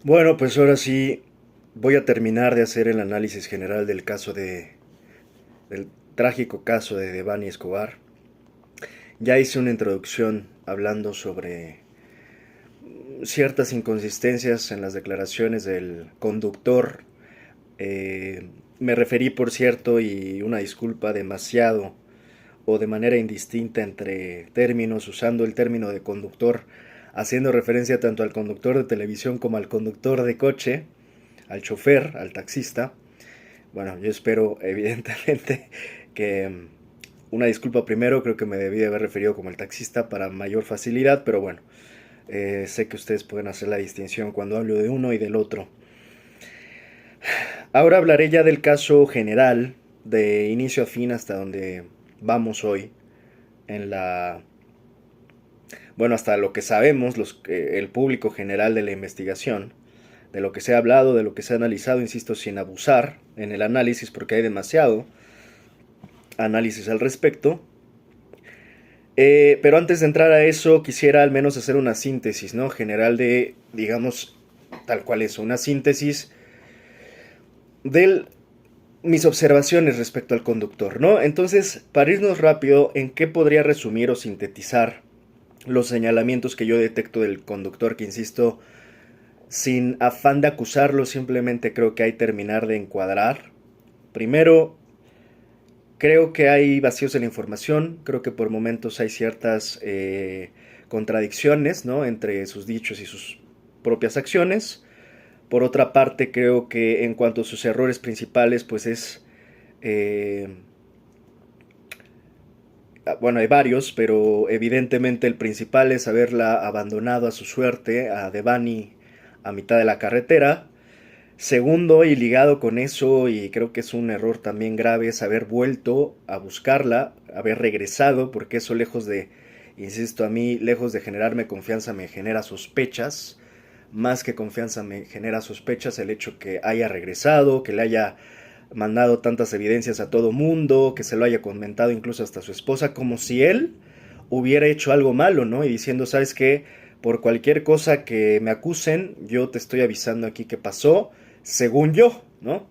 Bueno, pues ahora sí voy a terminar de hacer el análisis general del trágico caso de Devani Escobar. Ya hice una introducción hablando sobre ciertas inconsistencias en las declaraciones del conductor. Me referí, por cierto, y una disculpa, demasiado o de manera indistinta entre términos, usando el término de conductor, haciendo referencia tanto al conductor de televisión como al conductor de coche, al chofer, al taxista. Bueno, yo espero evidentemente que una disculpa primero, creo que me debí de haber referido como el taxista para mayor facilidad, pero bueno, sé que ustedes pueden hacer la distinción cuando hablo de uno y del otro. Ahora hablaré ya del caso general, de inicio a fin hasta donde vamos hoy, en la... Bueno, hasta lo que sabemos, el público general de la investigación, de lo que se ha hablado, de lo que se ha analizado, insisto, sin abusar en el análisis, porque hay demasiado análisis al respecto. Pero antes de entrar a eso, quisiera al menos hacer una síntesis, ¿no? General de, digamos, tal cual es, una síntesis de mis observaciones respecto al conductor, ¿no? Entonces, para irnos rápido, ¿en qué podría resumir o sintetizar los señalamientos que yo detecto del conductor? Que insisto, sin afán de acusarlo, simplemente creo que hay que terminar de encuadrar. Primero, creo que hay vacíos en la información, creo que por momentos hay ciertas contradicciones, ¿no? Entre sus dichos y sus propias acciones. Por otra parte, creo que en cuanto a sus errores principales, pues es... eh, bueno, hay varios, pero evidentemente el principal es haberla abandonado a su suerte, a Devani, a mitad de la carretera. Segundo, y ligado con eso, y creo que es un error también grave, es haber vuelto a buscarla, haber regresado, porque eso lejos de, insisto, a mí, lejos de generarme confianza, me genera sospechas. Más que confianza me genera sospechas el hecho que haya regresado, que le haya mandado tantas evidencias a todo mundo, que se lo haya comentado incluso hasta a su esposa, como si él hubiera hecho algo malo, ¿no? Y diciendo, ¿sabes qué? Por cualquier cosa que me acusen, yo te estoy avisando aquí que pasó, según yo, ¿no?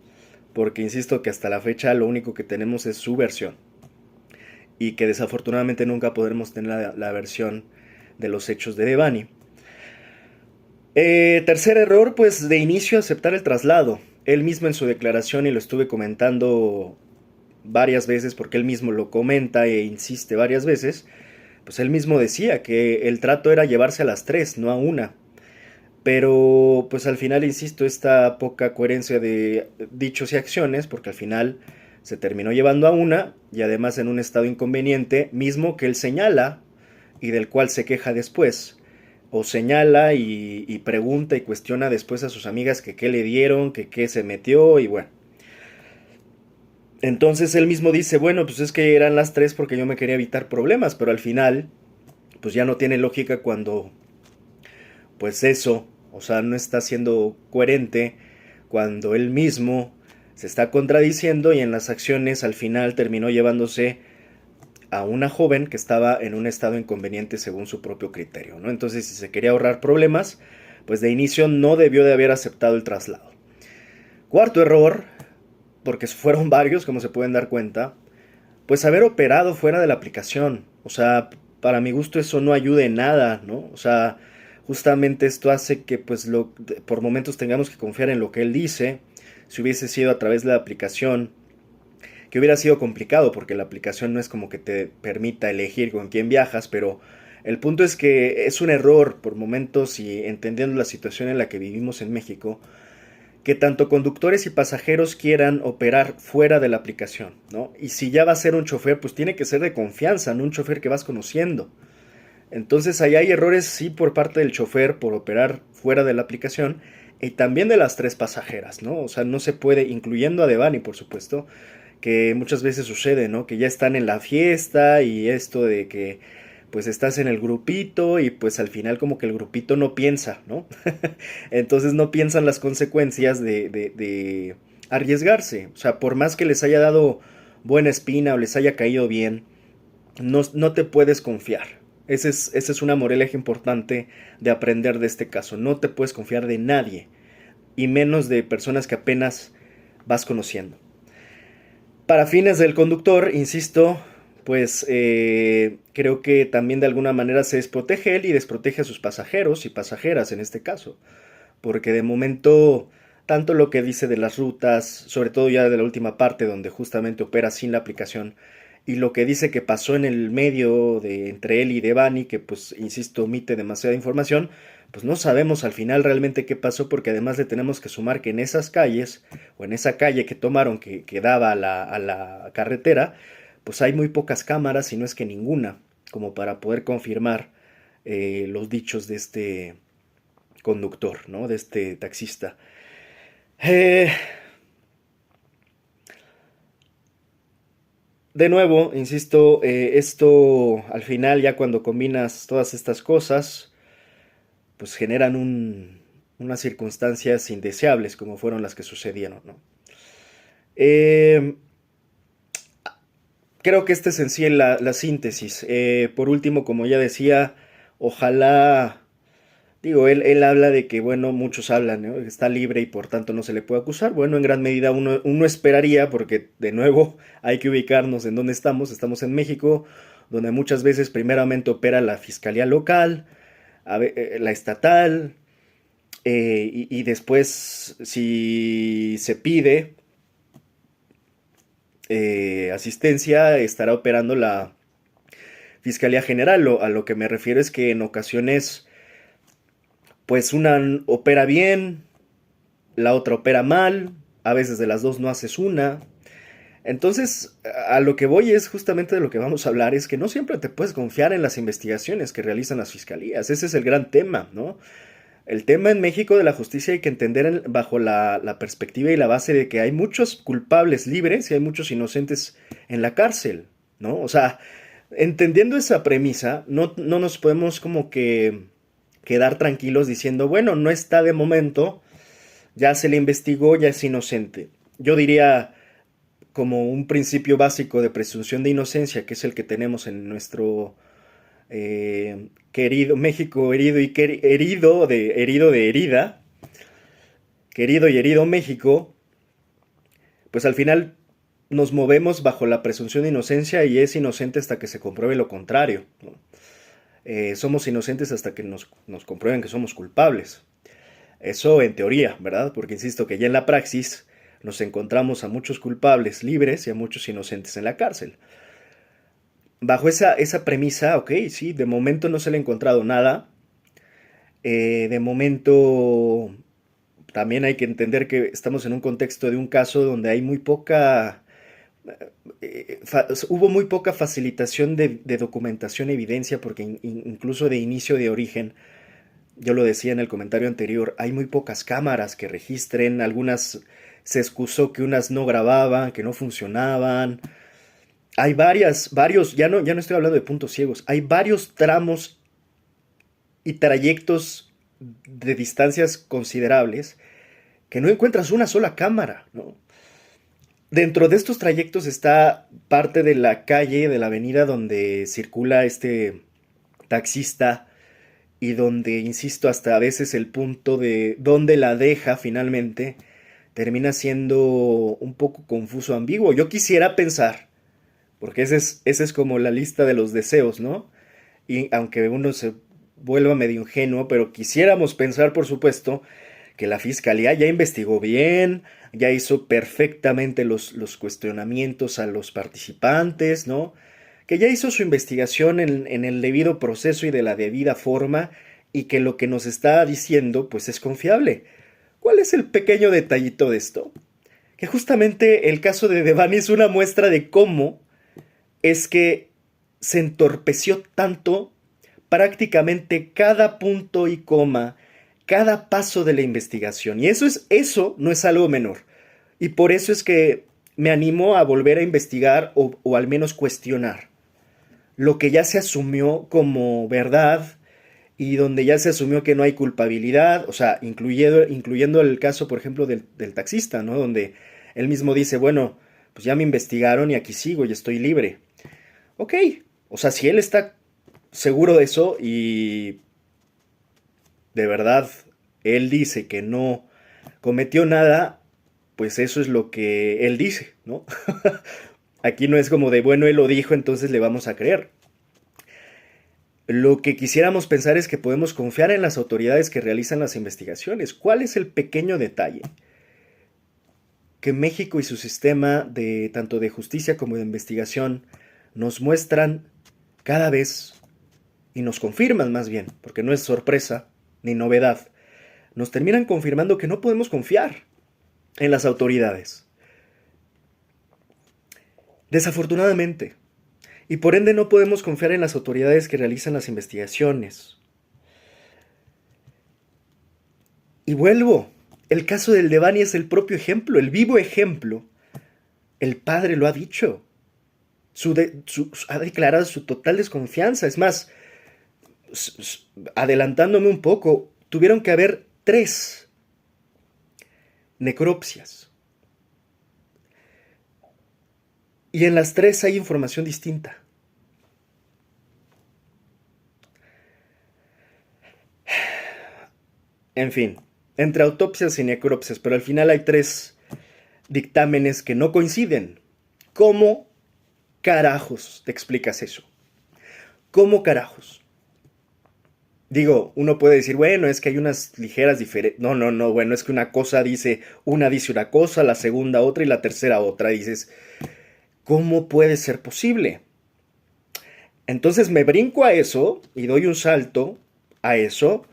Porque insisto que hasta la fecha lo único que tenemos es su versión y que desafortunadamente nunca podremos tener la versión de los hechos de Devani. Tercer error, pues de inicio aceptar el traslado. Él mismo en su declaración, y lo estuve comentando varias veces porque él mismo lo comenta e insiste varias veces, pues él mismo decía que el trato era llevarse a las tres, no a una. Pero pues al final, insisto, esta poca coherencia de dichos y acciones, porque al final se terminó llevando a una y además en un estado inconveniente, mismo que él señala y del cual se queja después. O señala y pregunta y cuestiona después a sus amigas que qué le dieron, que qué se metió y bueno. Entonces él mismo dice, bueno, pues es que eran las tres porque yo me quería evitar problemas, pero al final, pues ya no tiene lógica cuando, pues eso, o sea, no está siendo coherente cuando él mismo se está contradiciendo y en las acciones al final terminó llevándose a una joven que estaba en un estado inconveniente según su propio criterio, ¿no? Entonces, si se quería ahorrar problemas, pues de inicio no debió de haber aceptado el traslado. Cuarto error, porque fueron varios, como se pueden dar cuenta, pues haber operado fuera de la aplicación. O sea, para mi gusto eso no ayuda en nada, ¿no? O sea, justamente esto hace que pues por momentos tengamos que confiar en lo que él dice. Si hubiese sido a través de la aplicación, que hubiera sido complicado porque la aplicación no es como que te permita elegir con quién viajas, pero el punto es que es un error por momentos y entendiendo la situación en la que vivimos en México, que tanto conductores y pasajeros quieran operar fuera de la aplicación, ¿no? Y si ya va a ser un chofer, pues tiene que ser de confianza, no un chofer que vas conociendo. Entonces ahí hay errores sí por parte del chofer por operar fuera de la aplicación y también de las tres pasajeras, ¿no? O sea, no se puede, incluyendo a Devani, por supuesto, que muchas veces sucede, ¿no? Que ya están en la fiesta y esto de que pues estás en el grupito y pues al final como que el grupito no piensa, ¿no? Entonces no piensan las consecuencias de arriesgarse. O sea, por más que les haya dado buena espina o les haya caído bien, no te puedes confiar. Esa es una moraleja importante de aprender de este caso. No te puedes confiar de nadie. y menos de personas que apenas vas conociendo. Para fines del conductor, insisto, pues creo que también de alguna manera se desprotege él y desprotege a sus pasajeros y pasajeras en este caso, porque de momento tanto lo que dice de las rutas, sobre todo ya de la última parte donde justamente opera sin la aplicación, y lo que dice que pasó en el medio de entre él y Devani, que pues insisto omite demasiada información, pues no sabemos al final realmente qué pasó, porque además le tenemos que sumar que en esas calles o en esa calle que tomaron que daba a la carretera, pues hay muy pocas cámaras, si no es que ninguna, como para poder confirmar los dichos de este conductor, ¿no? De este taxista. Eh, de nuevo, insisto, esto al final ya cuando combinas todas estas cosas, pues generan unas circunstancias indeseables como fueron las que sucedieron, ¿no? Eh, Creo que esta es en sí la síntesis. Por último, como ya decía, ojalá, digo, él habla de que, bueno, muchos hablan, ¿no? Está libre y por tanto no se le puede acusar. Bueno, en gran medida uno esperaría, porque de nuevo hay que ubicarnos en dónde estamos. Estamos en México, donde muchas veces primeramente opera la fiscalía local, la estatal, y después si se pide asistencia, estará operando la Fiscalía General. A lo que me refiero es que en ocasiones, pues una opera bien, la otra opera mal, a veces de las dos no haces una. Entonces, a lo que voy es justamente de lo que vamos a hablar, es que no siempre te puedes confiar en las investigaciones que realizan las fiscalías. Ese es el gran tema, ¿no? El tema en México de la justicia hay que entender bajo la perspectiva y la base de que hay muchos culpables libres y hay muchos inocentes en la cárcel, ¿no? O sea, entendiendo esa premisa, no nos podemos como que quedar tranquilos diciendo, bueno, no está de momento, ya se le investigó, ya es inocente. Yo diría como un principio básico de presunción de inocencia, que es el que tenemos en nuestro querido México, herido de herida, querido y herido México, pues al final nos movemos bajo la presunción de inocencia y es inocente hasta que se compruebe lo contrario, ¿no? Somos inocentes hasta que nos comprueben que somos culpables. Eso en teoría, ¿verdad? Porque insisto que ya en la praxis nos encontramos a muchos culpables libres y a muchos inocentes en la cárcel. Bajo esa premisa, ok, sí, de momento no se le ha encontrado nada. De momento también hay que entender que estamos en un contexto de un caso donde hay muy poca, hubo muy poca facilitación de documentación, evidencia, porque incluso de inicio de origen, yo lo decía en el comentario anterior, hay muy pocas cámaras que registren, algunas se excusó que unas no grababan, que no funcionaban. Hay varios, ya no estoy hablando de puntos ciegos, hay varios tramos y trayectos de distancias considerables que no encuentras una sola cámara, ¿no? Dentro de estos trayectos está parte de la calle, de la avenida donde circula este taxista y donde, insisto, hasta a veces el punto de donde la deja finalmente termina siendo un poco confuso, ambiguo. Yo quisiera pensar, porque esa es como la lista de los deseos, ¿no? Y aunque uno se vuelva medio ingenuo, pero quisiéramos pensar, por supuesto, que la fiscalía ya investigó bien, ya hizo perfectamente los cuestionamientos a los participantes, ¿no? Que ya hizo su investigación en el debido proceso y de la debida forma, y que lo que nos está diciendo, pues es confiable. ¿Cuál es el pequeño detallito de esto? Que justamente el caso de Devani es una muestra de cómo es que se entorpeció tanto prácticamente cada punto y coma, cada paso de la investigación. Y eso no es algo menor. Y por eso es que me animo a volver a investigar o al menos cuestionar lo que ya se asumió como verdad y donde ya se asumió que no hay culpabilidad, o sea, incluyendo el caso, por ejemplo, del taxista, ¿no? Donde él mismo dice, bueno, pues ya me investigaron y aquí sigo y estoy libre. Ok, o sea, si él está seguro de eso y de verdad él dice que no cometió nada, pues eso es lo que él dice, ¿no? Aquí no es como de, bueno, él lo dijo, entonces le vamos a creer. Lo que quisiéramos pensar es que podemos confiar en las autoridades que realizan las investigaciones. ¿Cuál es el pequeño detalle? Que México y su sistema de tanto de justicia como de investigación nos muestran cada vez y nos confirman más bien, porque no es sorpresa ni novedad, nos terminan confirmando que no podemos confiar en las autoridades. Desafortunadamente. Y por ende no podemos confiar en las autoridades que realizan las investigaciones. Y vuelvo, el caso del Devani es el propio ejemplo, el vivo ejemplo. El padre lo ha dicho. Ha declarado su total desconfianza. Es más, adelantándome un poco, tuvieron que haber 3 necropsias. Y en las 3 hay información distinta. En fin, entre autopsias y necropsias, pero al final hay 3 dictámenes que no coinciden. ¿Cómo carajos te explicas eso? ¿Cómo carajos? Digo, uno puede decir, bueno, es que hay unas ligeras diferencias. No, bueno, es que una dice una cosa, la segunda otra y la tercera otra. Dices, ¿cómo puede ser posible? Entonces me brinco a eso y doy un salto a eso,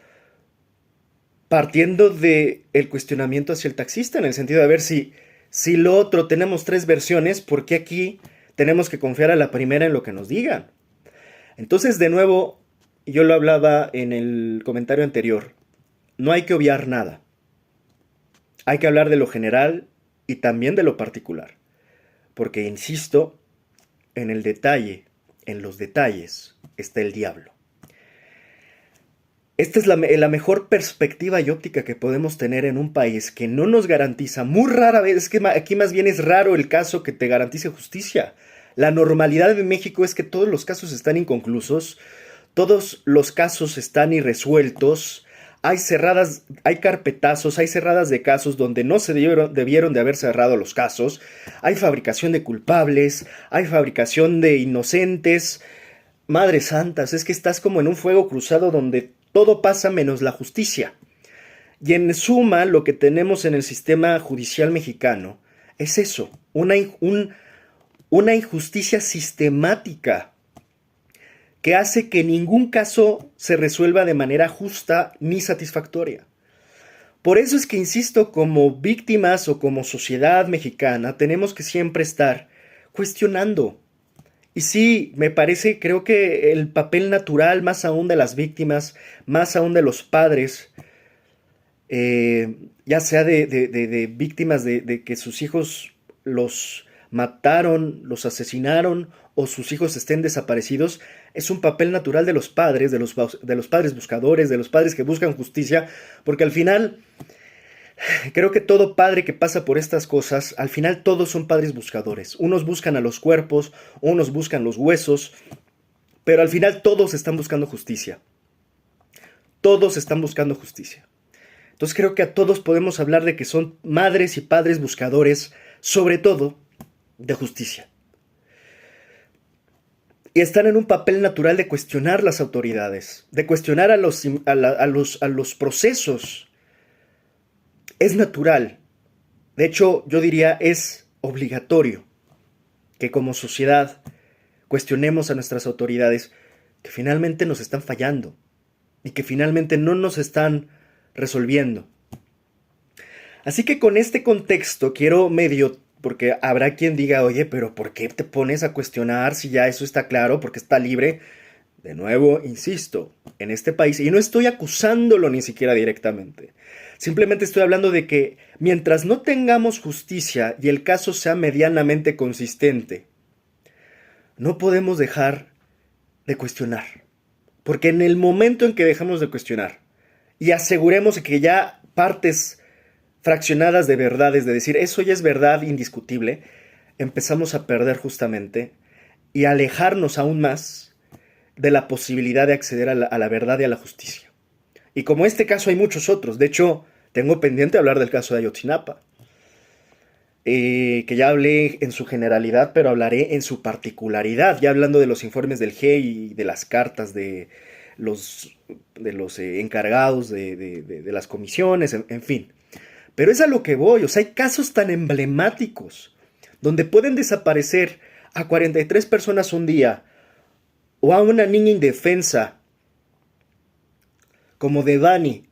partiendo de el cuestionamiento hacia el taxista, en el sentido de ver si lo otro tenemos 3 versiones, ¿por qué aquí tenemos que confiar a la primera en lo que nos digan? Entonces, de nuevo, yo lo hablaba en el comentario anterior, no hay que obviar nada. Hay que hablar de lo general y también de lo particular. Porque, insisto, en el detalle, en los detalles, está el diablo. Esta es la mejor perspectiva y óptica que podemos tener en un país que no nos garantiza, muy rara vez, es que aquí más bien es raro el caso que te garantice justicia. La normalidad de México es que todos los casos están inconclusos, todos los casos están irresueltos, hay carpetazos, hay cerradas de casos donde no se debieron de haber cerrado los casos, hay fabricación de culpables, hay fabricación de inocentes. Madre santas, es que estás como en un fuego cruzado donde todo pasa menos la justicia. Y en suma, lo que tenemos en el sistema judicial mexicano es eso, una injusticia sistemática que hace que ningún caso se resuelva de manera justa ni satisfactoria. Por eso es que, insisto, como víctimas o como sociedad mexicana, tenemos que siempre estar cuestionando. Y sí, me parece, creo que el papel natural, más aún de las víctimas, más aún de los padres, ya sea de víctimas de que sus hijos los mataron, los asesinaron o sus hijos estén desaparecidos, es un papel natural de los padres, de los padres buscadores, de los padres que buscan justicia, porque al final, creo que todo padre que pasa por estas cosas, al final todos son padres buscadores. Unos buscan a los cuerpos, unos buscan los huesos, pero al final todos están buscando justicia. Todos están buscando justicia. Entonces creo que a todos podemos hablar de que son madres y padres buscadores, sobre todo, de justicia. Y están en un papel natural de cuestionar las autoridades, de cuestionar a los procesos. Es natural. De hecho, yo diría, es obligatorio que como sociedad cuestionemos a nuestras autoridades que finalmente nos están fallando y que finalmente no nos están resolviendo. Así que con este contexto quiero porque habrá quien diga, oye, pero ¿por qué te pones a cuestionar si ya eso está claro, porque está libre? De nuevo, insisto, en este país, y no estoy acusándolo ni siquiera directamente, simplemente estoy hablando de que mientras no tengamos justicia y el caso sea medianamente consistente, no podemos dejar de cuestionar. Porque en el momento en que dejamos de cuestionar y aseguremos que ya partes fraccionadas de verdades, de decir eso ya es verdad indiscutible, empezamos a perder justamente y a alejarnos aún más de la posibilidad de acceder a la verdad y a la justicia. Y como este caso hay muchos otros. De hecho, Tengo pendiente hablar del caso de Ayotzinapa, que ya hablé en su generalidad, pero hablaré en su particularidad, ya hablando de los informes del GEI y de las cartas los, de los encargados de las comisiones, en fin. Pero es a lo que voy, o sea, hay casos tan emblemáticos donde pueden desaparecer a 43 personas un día o a una niña indefensa como Devani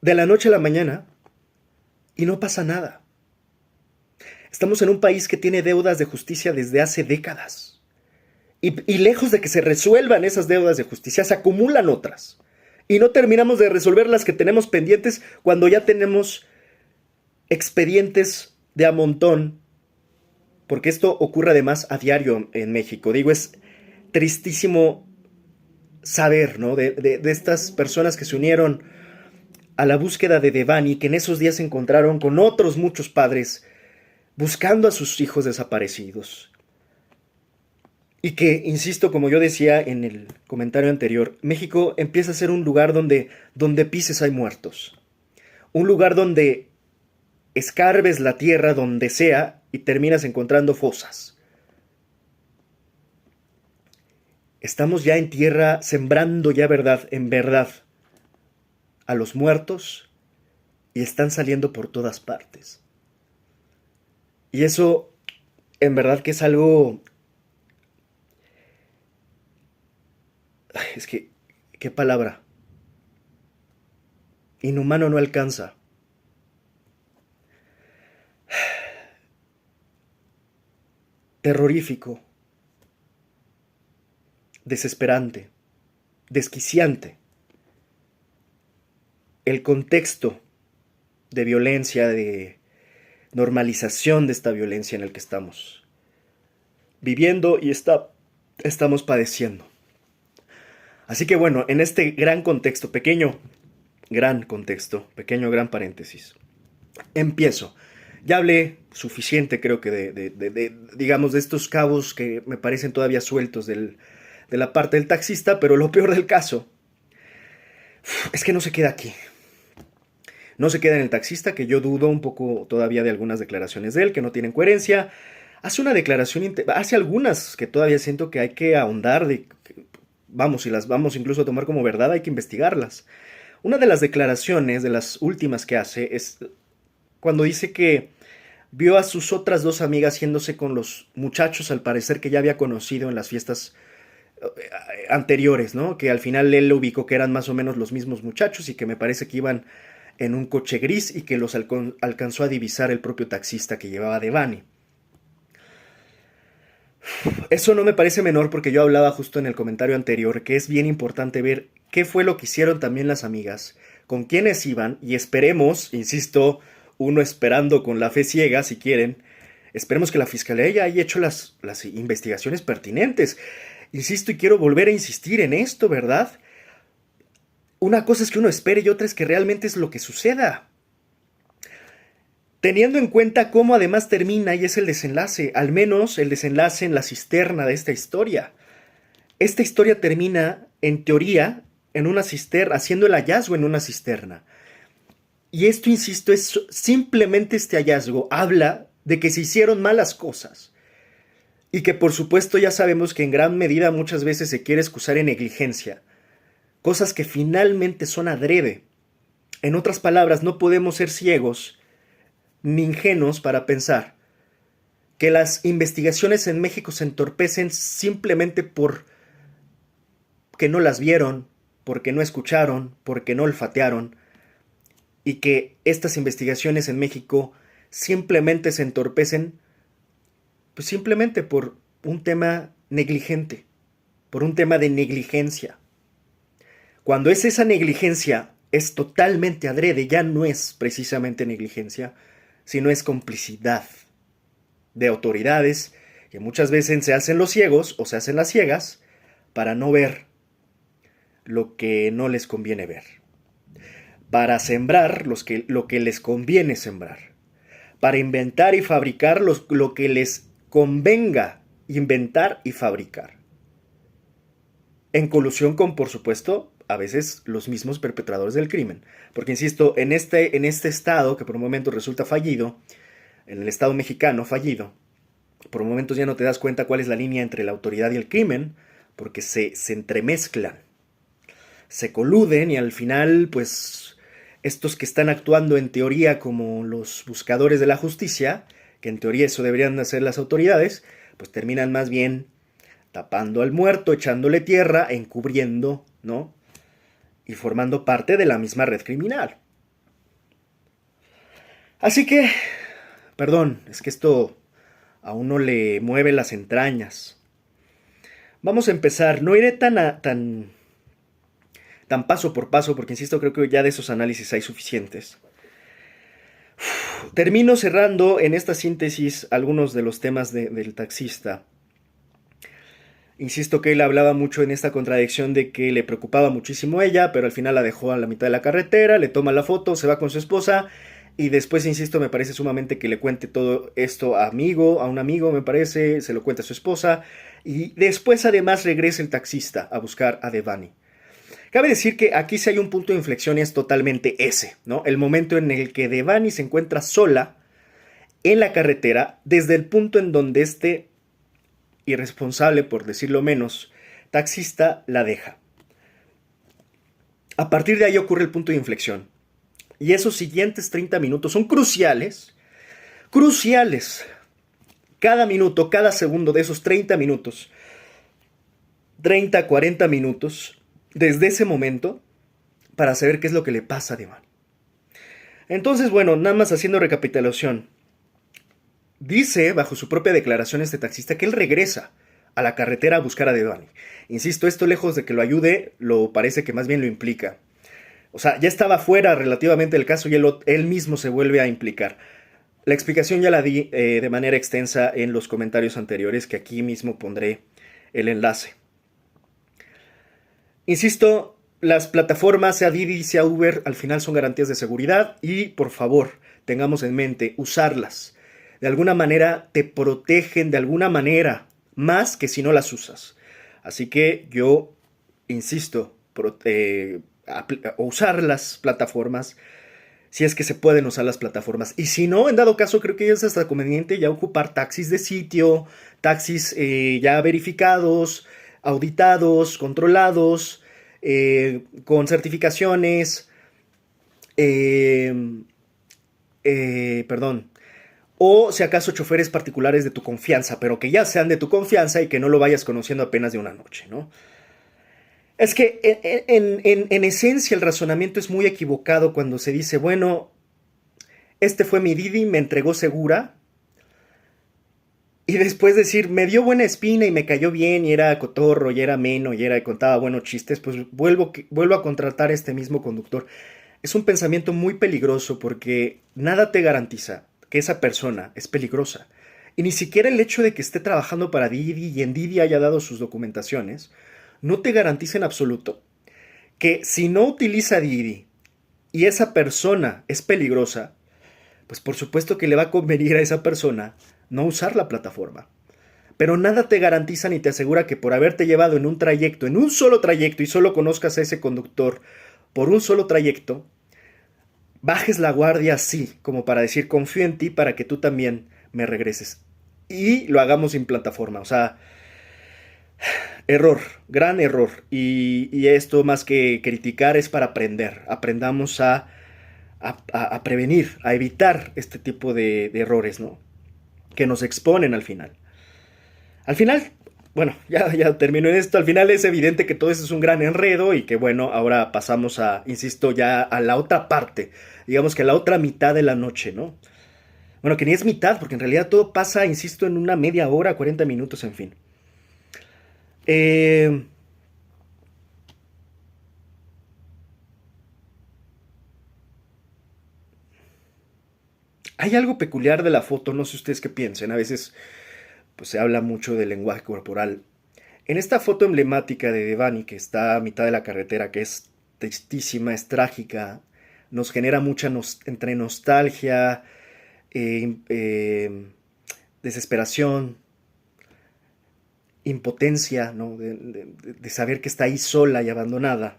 de la noche a la mañana y no pasa nada. Estamos en un país que tiene deudas de justicia desde hace décadas. Y lejos de que se resuelvan esas deudas de justicia, se acumulan otras. Y no terminamos de resolver las que tenemos pendientes cuando ya tenemos expedientes de a montón. Porque esto ocurre además a diario en México. Digo, es tristísimo saber, ¿no? De estas personas que se unieron a la búsqueda de Devani, que en esos días se encontraron con otros muchos padres buscando a sus hijos desaparecidos. Y que, insisto, como yo decía en el comentario anterior, México empieza a ser un lugar donde pises hay muertos. Un lugar donde escarbes la tierra donde sea y terminas encontrando fosas. Estamos ya en tierra sembrando ya en verdad, a los muertos y están saliendo por todas partes. Y eso, en verdad que es algo... Es que, ¿qué palabra? Inhumano no alcanza. Terrorífico. Desesperante. Desquiciante. El contexto de violencia, de normalización de esta violencia en el que estamos viviendo y estamos padeciendo. Así que bueno, en este gran contexto, pequeño, gran paréntesis, empiezo. Ya hablé suficiente, creo que digamos, de estos cabos que me parecen todavía sueltos de la parte del taxista, pero lo peor del caso es que no se queda aquí. No se queda en el taxista, que yo dudo un poco todavía de algunas declaraciones de él, que no tienen coherencia. Hace algunas que todavía siento que hay que ahondar, si las vamos incluso a tomar como verdad, hay que investigarlas. Una de las declaraciones, de las últimas que hace, es cuando dice que vio a sus otras dos amigas yéndose con los muchachos, al parecer que ya había conocido en las fiestas anteriores, ¿no? Que al final él lo ubicó que eran más o menos los mismos muchachos y que me parece que iban en un coche gris y que los alcanzó a divisar el propio taxista que llevaba a Devani. Eso no me parece menor porque yo hablaba justo en el comentario anterior que es bien importante ver qué fue lo que hicieron también las amigas, con quiénes iban y esperemos, insisto, uno esperando con la fe ciega si quieren, esperemos que la fiscalía haya hecho las investigaciones pertinentes. Insisto y quiero volver a insistir en esto, ¿verdad? Una cosa es que uno espere y otra es que realmente es lo que suceda. Teniendo en cuenta cómo además termina y es el desenlace, al menos el desenlace en la cisterna de esta historia. Esta historia termina, en teoría, en una cisterna, haciendo el hallazgo en una cisterna. Y esto, insisto, es simplemente este hallazgo habla de que se hicieron malas cosas. Y que por supuesto ya sabemos que en gran medida muchas veces se quiere excusar en negligencia. Cosas que finalmente son adrede. En otras palabras, no podemos ser ciegos ni ingenuos para pensar que las investigaciones en México se entorpecen simplemente porque no las vieron, porque no escucharon, porque no olfatearon, y que estas investigaciones en México simplemente se entorpecen pues simplemente por un tema negligente, por un tema de negligencia. Cuando esa negligencia es totalmente adrede, ya no es precisamente negligencia, sino es complicidad de autoridades que muchas veces se hacen los ciegos o se hacen las ciegas para no ver lo que no les conviene ver, para sembrar lo que les conviene sembrar, para inventar y fabricar lo que les convenga inventar y fabricar, en colusión con, por supuesto, a veces los mismos perpetradores del crimen. Porque, insisto, en este estado, que por momentos resulta fallido, en el estado mexicano fallido, por momentos ya no te das cuenta cuál es la línea entre la autoridad y el crimen, porque se entremezclan, se coluden y al final, pues, estos que están actuando en teoría como los buscadores de la justicia, que en teoría eso deberían hacer las autoridades, pues terminan más bien tapando al muerto, echándole tierra, encubriendo, ¿no? Y formando parte de la misma red criminal. Así que, perdón, es que esto a uno le mueve las entrañas. Vamos a empezar, no iré tan paso por paso, porque insisto, creo que ya de esos análisis hay suficientes. Termino cerrando en esta síntesis algunos de los temas del taxista. Insisto que él hablaba mucho en esta contradicción de que le preocupaba muchísimo ella, pero al final la dejó a la mitad de la carretera, le toma la foto, se va con su esposa y después, insisto, me parece sumamente que le cuente todo esto a un amigo, me parece, se lo cuenta a su esposa y después además regresa el taxista a buscar a Devani. Cabe decir que aquí sí hay un punto de inflexión y es totalmente ese, ¿no? El momento en el que Devani se encuentra sola en la carretera desde el punto en donde este irresponsable, por decirlo menos, taxista la deja. A partir de ahí ocurre el punto de inflexión. Y esos siguientes 30 minutos son cruciales. Cruciales. Cada minuto, cada segundo de esos 30 minutos, 30, 40 minutos, desde ese momento, para saber qué es lo que le pasa a Devani. Entonces, bueno, nada más haciendo recapitulación. Dice, bajo su propia declaración, este taxista que él regresa a la carretera a buscar a Devani. Insisto, esto lejos de que lo ayude, lo parece que más bien lo implica. O sea, ya estaba fuera relativamente del caso y él mismo se vuelve a implicar. La explicación ya la di de manera extensa en los comentarios anteriores, que aquí mismo pondré el enlace. Insisto, las plataformas, sea Didi, sea Uber, al final son garantías de seguridad y, por favor, tengamos en mente usarlas. De alguna manera te protegen, de alguna manera, más que si no las usas. Así que yo insisto, usar las plataformas, si es que se pueden usar las plataformas. Y si no, en dado caso, creo que es hasta conveniente ya ocupar taxis de sitio, taxis ya verificados, auditados, controlados, con certificaciones, perdón, o si acaso choferes particulares de tu confianza, pero que ya sean de tu confianza y que no lo vayas conociendo apenas de una noche, ¿no? Es que en esencia el razonamiento es muy equivocado cuando se dice, bueno, este fue mi Didi, me entregó segura, y después decir, me dio buena espina y me cayó bien, y era cotorro, y era ameno, y contaba buenos chistes, pues vuelvo a contratar a este mismo conductor. Es un pensamiento muy peligroso porque nada te garantiza que esa persona es peligrosa. Y ni siquiera el hecho de que esté trabajando para Didi y en Didi haya dado sus documentaciones, no te garantiza en absoluto que si no utiliza Didi y esa persona es peligrosa, pues por supuesto que le va a convenir a esa persona no usar la plataforma. Pero nada te garantiza ni te asegura que por haberte llevado en un trayecto, en un solo trayecto y solo conozcas a ese conductor por un solo trayecto, bajes la guardia así, como para decir confío en ti para que tú también me regreses. Y lo hagamos sin plataforma, o sea, error, gran error. Y esto más que criticar es para aprender. Aprendamos a prevenir, a evitar este tipo de errores, ¿no? Que nos exponen al final. Al final, bueno, ya termino en esto. Al final es evidente que todo esto es un gran enredo y que bueno, ahora pasamos a, insisto, ya a la otra parte. Digamos que a la otra mitad de la noche, ¿no? Bueno, que ni es mitad, porque en realidad todo pasa, insisto, en una media hora, 40 minutos, en fin. Hay algo peculiar de la foto, no sé ustedes qué piensen. A veces pues, se habla mucho del lenguaje corporal. En esta foto emblemática de Devani, que está a mitad de la carretera, que es tristísima, es trágica, nos genera mucha entre nostalgia, desesperación, impotencia, ¿no? de saber que está ahí sola y abandonada.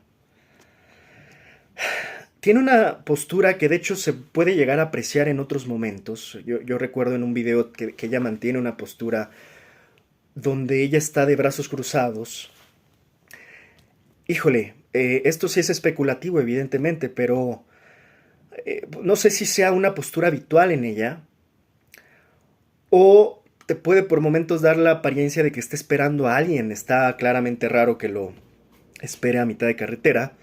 tiene una postura que de hecho se puede llegar a apreciar en otros momentos. Yo recuerdo en un video que ella mantiene una postura donde ella está de brazos cruzados. Híjole, esto sí es especulativo evidentemente, pero no sé si sea una postura habitual en ella o te puede por momentos dar la apariencia de que esté esperando a alguien. Está claramente raro que lo espere a mitad de carretera,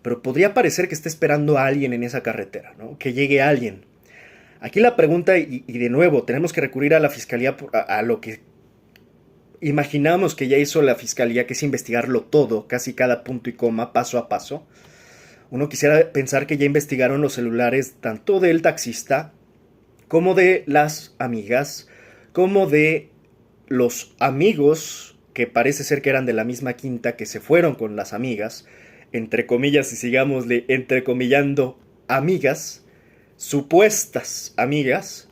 pero podría parecer que esté esperando a alguien en esa carretera, ¿no? Que llegue alguien. Aquí la pregunta, y de nuevo, tenemos que recurrir a la fiscalía, a lo que imaginamos que ya hizo la fiscalía, que es investigarlo todo, casi cada punto y coma, paso a paso. Uno quisiera pensar que ya investigaron los celulares tanto del taxista, como de las amigas, como de los amigos, que parece ser que eran de la misma quinta, que se fueron con las amigas, entre comillas, y sigámosle entrecomillando, amigas, supuestas amigas,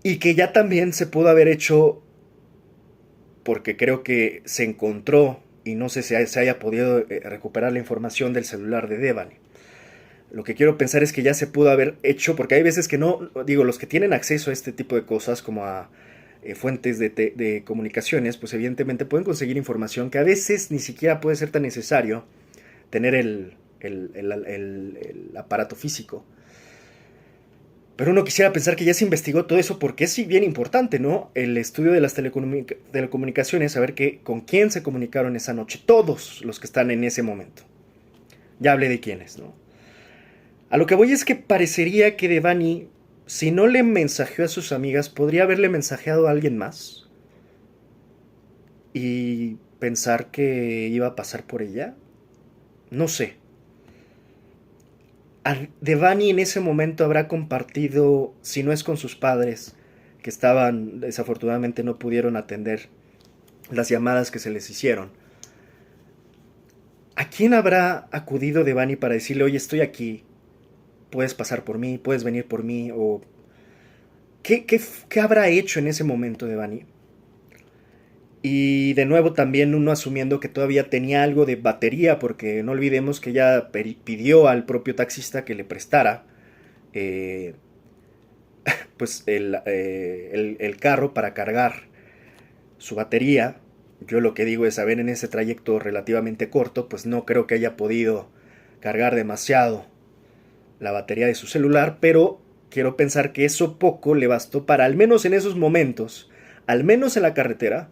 y que ya también se pudo haber hecho, porque creo que se encontró, y no sé si se haya podido recuperar la información del celular de Devani. Lo que quiero pensar es que ya se pudo haber hecho, porque hay veces que no, digo, los que tienen acceso a este tipo de cosas, como a fuentes de comunicaciones, pues evidentemente pueden conseguir información que a veces ni siquiera puede ser tan necesario tener el aparato físico. Pero uno quisiera pensar que ya se investigó todo eso porque es bien importante, ¿no? El estudio de las telecomunicaciones, saber con quién se comunicaron esa noche, todos los que están en ese momento. Ya hablé de quiénes, ¿no? A lo que voy es que parecería que Devani, si no le mensajeó a sus amigas, podría haberle mensajeado a alguien más y pensar que iba a pasar por ella. No sé. Devani en ese momento habrá compartido, si no es con sus padres, que estaban, desafortunadamente no pudieron atender las llamadas que se les hicieron. ¿A quién habrá acudido Devani para decirle, oye, estoy aquí, puedes pasar por mí, puedes venir por mí? O ¿qué habrá hecho en ese momento Devani? Y de nuevo también uno asumiendo que todavía tenía algo de batería, porque no olvidemos que ella pidió al propio taxista que le prestara pues el carro para cargar su batería. Yo lo que digo es, a ver, en ese trayecto relativamente corto, pues no creo que haya podido cargar demasiado la batería de su celular, pero quiero pensar que eso poco le bastó para, al menos en esos momentos, al menos en la carretera,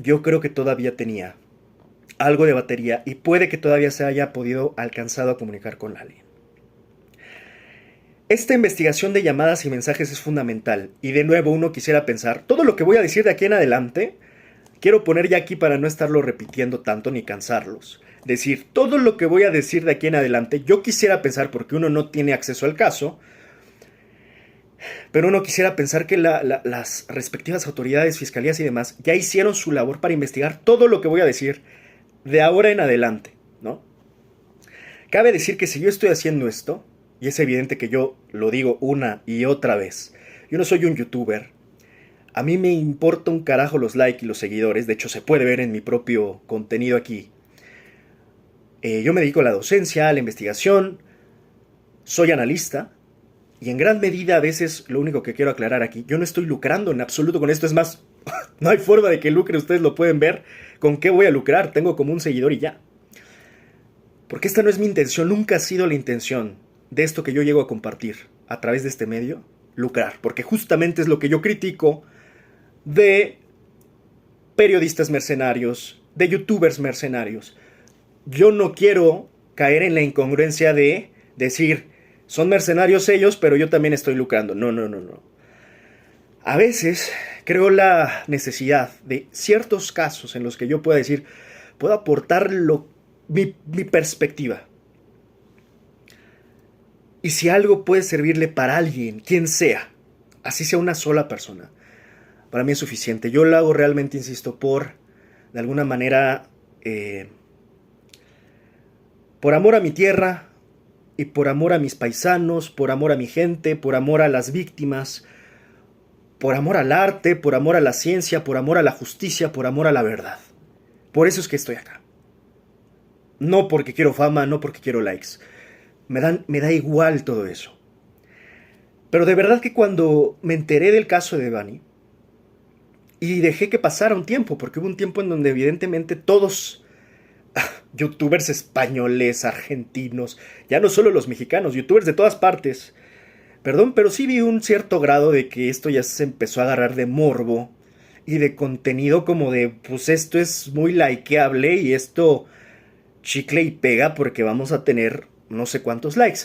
yo creo que todavía tenía algo de batería y puede que todavía se haya podido alcanzado a comunicar con alguien. Esta investigación de llamadas y mensajes es fundamental, y de nuevo uno quisiera pensar, todo lo que voy a decir de aquí en adelante, quiero poner ya aquí para no estarlo repitiendo tanto ni cansarlos. Decir, todo lo que voy a decir de aquí en adelante, yo quisiera pensar, porque uno no tiene acceso al caso, pero uno quisiera pensar que las respectivas autoridades, fiscalías y demás, ya hicieron su labor para investigar todo lo que voy a decir de ahora en adelante, ¿no? Cabe decir que si yo estoy haciendo esto, y es evidente que yo lo digo una y otra vez, yo no soy un youtuber, a mí me importa un carajo los likes y los seguidores, de hecho se puede ver en mi propio contenido aquí. Yo me dedico a la docencia, a la investigación, soy analista, y en gran medida a veces lo único que quiero aclarar aquí, yo no estoy lucrando en absoluto con esto, es más, no hay forma de que lucre, ustedes lo pueden ver, ¿con qué voy a lucrar? Tengo como un seguidor y ya. Porque esta no es mi intención, nunca ha sido la intención de esto que yo llego a compartir a través de este medio, lucrar, porque justamente es lo que yo critico de periodistas mercenarios, de youtubers mercenarios. Yo no quiero caer en la incongruencia de decir, son mercenarios ellos, pero yo también estoy lucrando. No. A veces creo la necesidad de ciertos casos en los que yo pueda decir, puedo aportar mi perspectiva. Y si algo puede servirle para alguien, quien sea, así sea una sola persona, para mí es suficiente. Yo lo hago realmente, insisto, de alguna manera, por amor a mi tierra y por amor a mis paisanos, por amor a mi gente, por amor a las víctimas, por amor al arte, por amor a la ciencia, por amor a la justicia, por amor a la verdad. Por eso es que estoy acá. No porque quiero fama, no porque quiero likes. Me da igual todo eso. Pero de verdad que cuando me enteré del caso de Devani, y dejé que pasara un tiempo, porque hubo un tiempo en donde evidentemente todos, youtubers españoles, argentinos, ya no solo los mexicanos, youtubers de todas partes, perdón, pero sí vi un cierto grado de que esto ya se empezó a agarrar de morbo y de contenido como de, pues esto es muy likeable y esto chicle y pega porque vamos a tener no sé cuántos likes.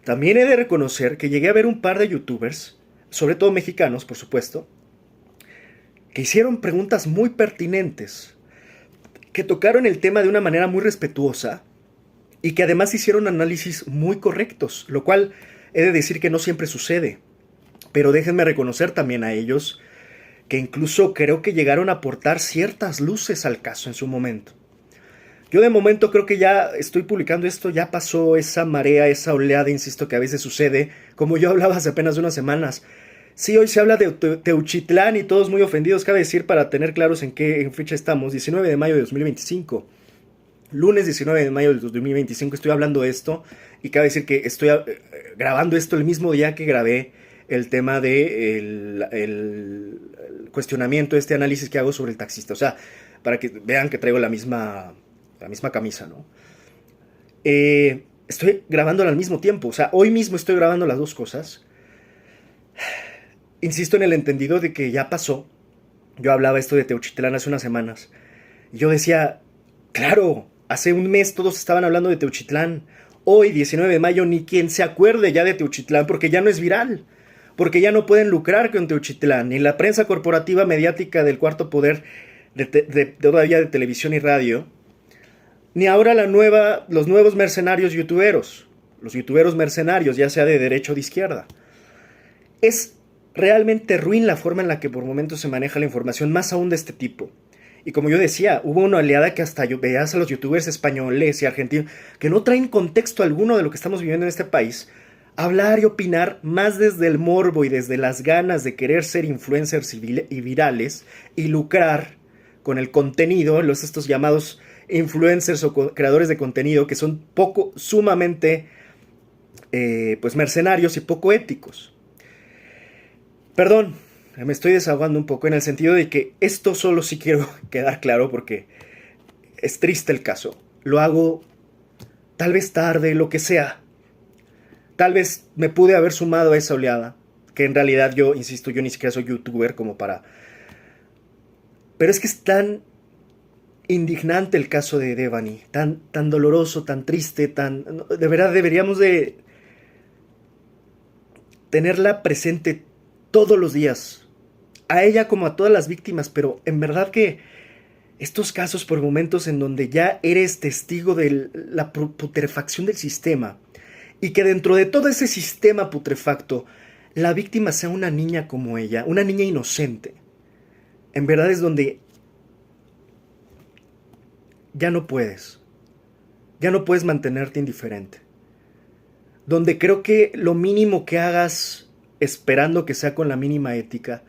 También he de reconocer que llegué a ver un par de youtubers, sobre todo mexicanos, por supuesto, que hicieron preguntas muy pertinentes, que tocaron el tema de una manera muy respetuosa y que además hicieron análisis muy correctos, lo cual he de decir que no siempre sucede. Pero déjenme reconocer también a ellos que incluso creo que llegaron a aportar ciertas luces al caso en su momento. Yo de momento creo que ya estoy publicando esto, ya pasó esa marea, esa oleada, insisto, que a veces sucede, como yo hablaba hace apenas unas semanas. Sí, hoy se habla de Teuchitlán y todos muy ofendidos, cabe decir, para tener claros en qué fecha estamos, 19 de mayo de 2025. Lunes 19 de mayo de 2025 estoy hablando de esto y cabe decir que estoy grabando esto el mismo día que grabé el tema de el cuestionamiento, este análisis que hago sobre el taxista. O sea, para que vean que traigo la misma camisa, ¿no? Estoy grabándola al mismo tiempo, o sea, hoy mismo estoy grabando las dos cosas. Insisto en el entendido de que ya pasó. Yo hablaba esto de Teuchitlán hace unas semanas. Y yo decía, claro, hace un mes todos estaban hablando de Teuchitlán. Hoy, 19 de mayo, ni quien se acuerde ya de Teuchitlán porque ya no es viral. Porque ya no pueden lucrar con Teuchitlán. Ni la prensa corporativa mediática del Cuarto Poder, todavía de televisión y radio. Ni ahora los nuevos mercenarios youtuberos. Los youtuberos mercenarios, ya sea de derecha o de izquierda. Es realmente ruin la forma en la que por momentos se maneja la información, más aún de este tipo. Y como yo decía, hubo una oleada que hasta veías a los youtubers españoles y argentinos que no traen contexto alguno de lo que estamos viviendo en este país, hablar y opinar más desde el morbo y desde las ganas de querer ser influencers y virales y lucrar con el contenido, estos llamados influencers o creadores de contenido que son sumamente pues mercenarios y poco éticos. Perdón, me estoy desahogando un poco en el sentido de que esto solo sí quiero quedar claro porque es triste el caso. Lo hago tal vez tarde, lo que sea. Tal vez me pude haber sumado a esa oleada, que en realidad yo, insisto, yo ni siquiera soy youtuber como para... Pero es que es tan indignante el caso de Devani, tan doloroso, tan triste, de verdad deberíamos de tenerla presente todos los días, a ella como a todas las víctimas, pero en verdad que estos casos por momentos en donde ya eres testigo de la putrefacción del sistema y que dentro de todo ese sistema putrefacto la víctima sea una niña como ella, una niña inocente, en verdad es donde ya no puedes mantenerte indiferente, donde creo que lo mínimo que hagas, esperando que sea con la mínima ética,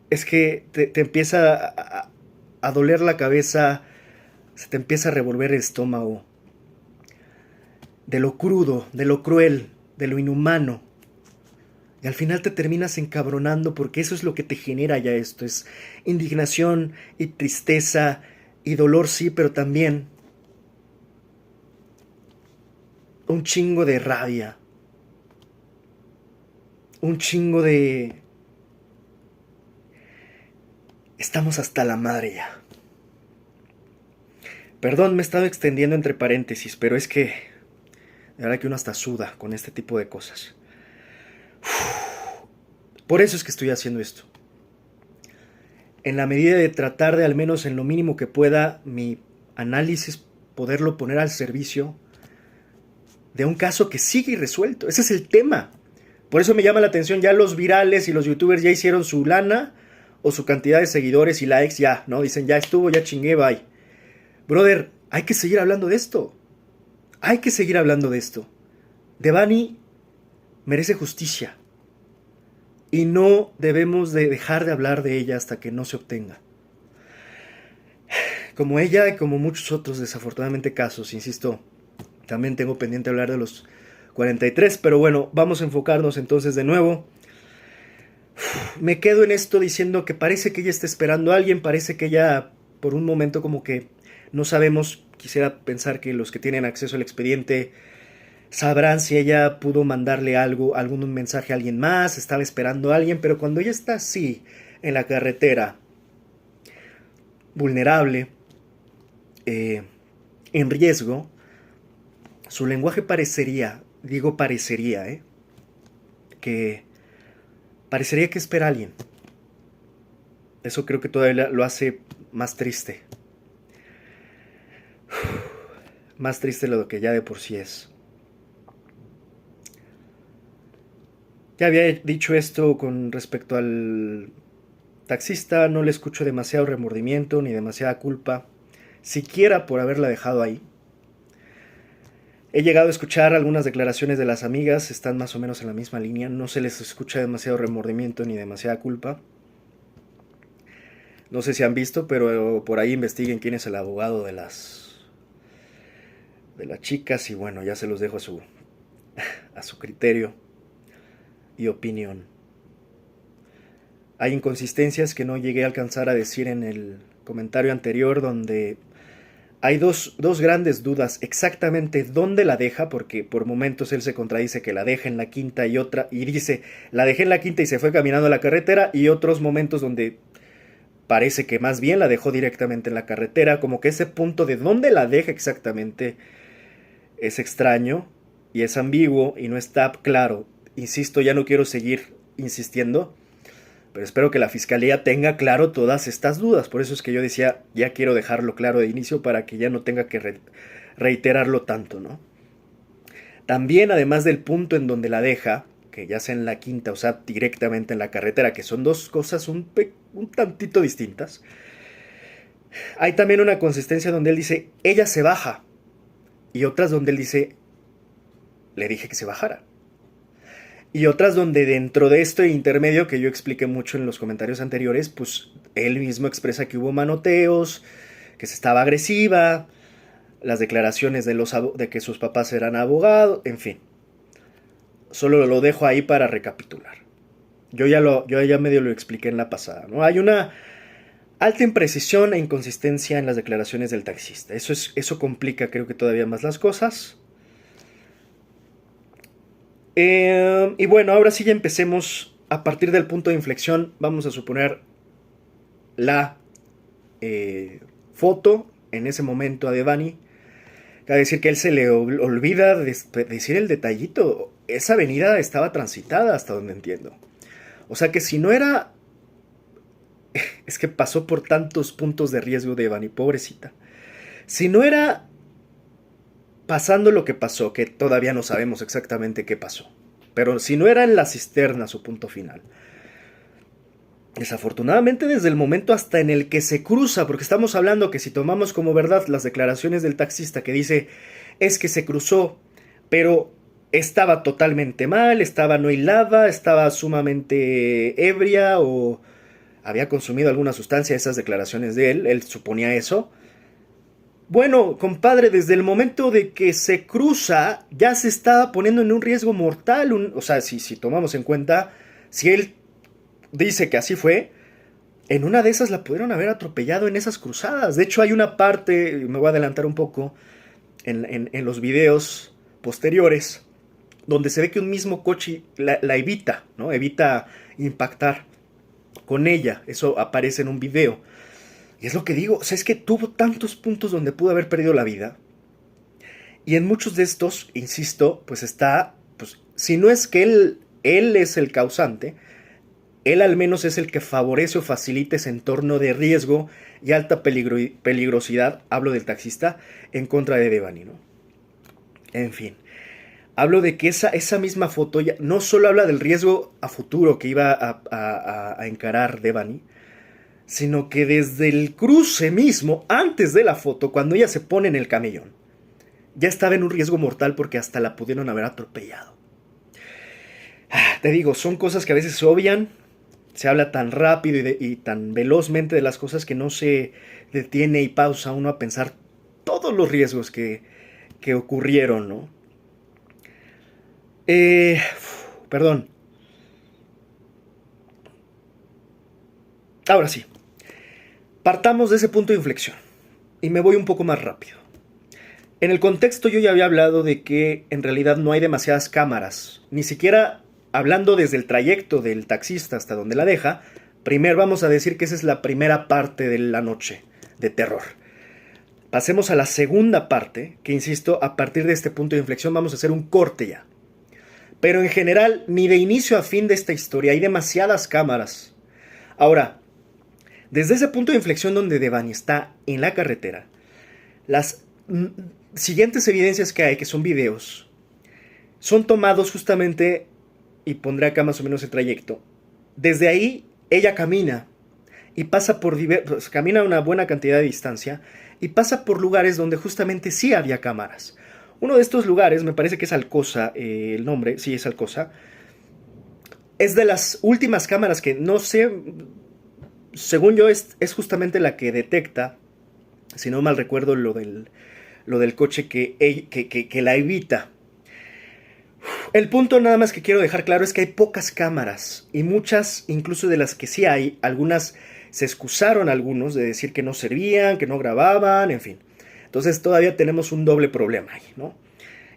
es que te empieza a doler la cabeza, se te empieza a revolver el estómago, de lo crudo, de lo cruel, de lo inhumano, y al final te terminas encabronando porque eso es lo que te genera ya esto, es indignación y tristeza y dolor, sí, pero también un chingo de rabia, un chingo de... Estamos hasta la madre ya. Perdón, me he estado extendiendo entre paréntesis, pero es que... De verdad que uno hasta suda con este tipo de cosas. Por eso es que estoy haciendo esto. En la medida de tratar de, al menos en lo mínimo que pueda, mi análisis poderlo poner al servicio de un caso que sigue irresuelto. Ese es el tema. Por eso me llama la atención, ya los virales y los youtubers ya hicieron su lana o su cantidad de seguidores y likes, ya, ¿no? Dicen, ya estuvo, ya chingué, bye. Brother, hay que seguir hablando de esto. Hay que seguir hablando de esto. Devani merece justicia. Y no debemos de dejar de hablar de ella hasta que no se obtenga. como ella y como muchos otros desafortunadamente casos, insisto, también tengo pendiente hablar de los 43, pero bueno, vamos a enfocarnos entonces de nuevo. Me quedo en esto diciendo que parece que ella está esperando a alguien, parece que ella por un momento como que no sabemos, quisiera pensar que los que tienen acceso al expediente sabrán si ella pudo mandarle algo, algún mensaje a alguien más, estaba esperando a alguien, pero cuando ella está así en la carretera, vulnerable, en riesgo, su lenguaje parecería, digo parecería, que parecería que espera a alguien. Eso creo que todavía lo hace más triste. Más triste de lo que ya de por sí es. Ya había dicho esto con respecto al taxista, no le escucho demasiado remordimiento ni demasiada culpa, siquiera por haberla dejado ahí. He llegado a escuchar algunas declaraciones de las amigas, están más o menos en la misma línea, no se les escucha demasiado remordimiento ni demasiada culpa. No sé si han visto, pero por ahí investiguen quién es el abogado de las chicas y bueno, ya se los dejo a su criterio y opinión. Hay inconsistencias que no llegué a alcanzar a decir en el comentario anterior, donde hay dos grandes dudas exactamente dónde la deja, porque por momentos él se contradice que la deja en la quinta y dice, la dejé en la quinta y se fue caminando a la carretera, y otros momentos donde parece que más bien la dejó directamente en la carretera, como que ese punto de dónde la deja exactamente es extraño y es ambiguo y no está claro. Insisto, ya no quiero seguir insistiendo, pero espero que la fiscalía tenga claro todas estas dudas. Por eso es que yo decía, ya quiero dejarlo claro de inicio para que ya no tenga que reiterarlo tanto, ¿no? También, además del punto en donde la deja, que ya sea en la quinta, o sea, directamente en la carretera, que son dos cosas un tantito distintas, hay también una consistencia donde él dice, ella se baja, y otras donde él dice, le dije que se bajara. Y otras donde dentro de este intermedio que yo expliqué mucho en los comentarios anteriores, pues él mismo expresa que hubo manoteos, que se estaba agresiva, las declaraciones de que sus papás eran abogados, en fin. Solo lo dejo ahí para recapitular. Yo ya medio lo expliqué en la pasada, ¿no? Hay una alta imprecisión e inconsistencia en las declaraciones del taxista. Eso complica, creo que todavía más las cosas. Y bueno, ahora sí ya empecemos. A partir del punto de inflexión, vamos a suponer la foto en ese momento a Devani. Cabe decir que él se le olvida decir el detallito. Esa avenida estaba transitada, hasta donde entiendo. O sea que si no era... Es que pasó por tantos puntos de riesgo Devani, pobrecita. Si no era pasando lo que pasó, que todavía no sabemos exactamente qué pasó, pero si no era en la cisterna su punto final, desafortunadamente desde el momento hasta en el que se cruza, porque estamos hablando que si tomamos como verdad las declaraciones del taxista que dice es que se cruzó, pero estaba totalmente mal, estaba no hilada, estaba sumamente ebria o había consumido alguna sustancia, esas declaraciones de él suponía eso. Bueno, compadre, desde el momento de que se cruza, ya se estaba poniendo en un riesgo mortal. O sea, si tomamos en cuenta, si él dice que así fue, en una de esas la pudieron haber atropellado en esas cruzadas. De hecho, hay una parte, me voy a adelantar un poco, en los videos posteriores, donde se ve que un mismo coche la evita, ¿no? Evita impactar con ella. Eso aparece en un video. Y es lo que digo, o sea, es que tuvo tantos puntos donde pudo haber perdido la vida. Y en muchos de estos, insisto, pues está, pues, si no es que él es el causante, él al menos es el que favorece o facilita ese entorno de riesgo y alta peligrosidad, hablo del taxista, en contra de Devani, ¿no? En fin, hablo de que esa misma foto ya no solo habla del riesgo a futuro que iba a encarar Devani, sino que desde el cruce mismo, antes de la foto, cuando ella se pone en el camellón, ya estaba en un riesgo mortal porque hasta la pudieron haber atropellado. Te digo, son cosas que a veces se obvian, se habla tan rápido y tan velozmente de las cosas que no se detiene y pausa uno a pensar todos los riesgos que ocurrieron, ¿no? Eh, Perdón. Ahora sí, partamos de ese punto de inflexión y me voy un poco más rápido. En el contexto yo ya había hablado de que en realidad no hay demasiadas cámaras, ni siquiera hablando desde el trayecto del taxista hasta donde la deja. Primero vamos a decir que esa es la primera parte de la noche de terror. Pasemos a la segunda parte, que insisto, a partir de este punto de inflexión vamos a hacer un corte ya. Pero en general, ni de inicio a fin de esta historia hay demasiadas cámaras. Ahora, desde ese punto de inflexión donde Devani está en la carretera, las siguientes evidencias que hay, que son videos, son tomados justamente, y pondré acá más o menos el trayecto. Desde ahí, ella camina y pasa por camina una buena cantidad de distancia y pasa por lugares donde justamente sí había cámaras. Uno de estos lugares, me parece que es Alcosa, el nombre, sí es Alcosa, es de las últimas cámaras que no sé, según yo es justamente la que detecta, si no mal recuerdo, lo del coche que la evita. El punto nada más que quiero dejar claro es que hay pocas cámaras y muchas, incluso de las que sí hay, algunas se excusaron algunos de decir que no servían, que no grababan, en fin. Entonces todavía tenemos un doble problema ahí, ¿no?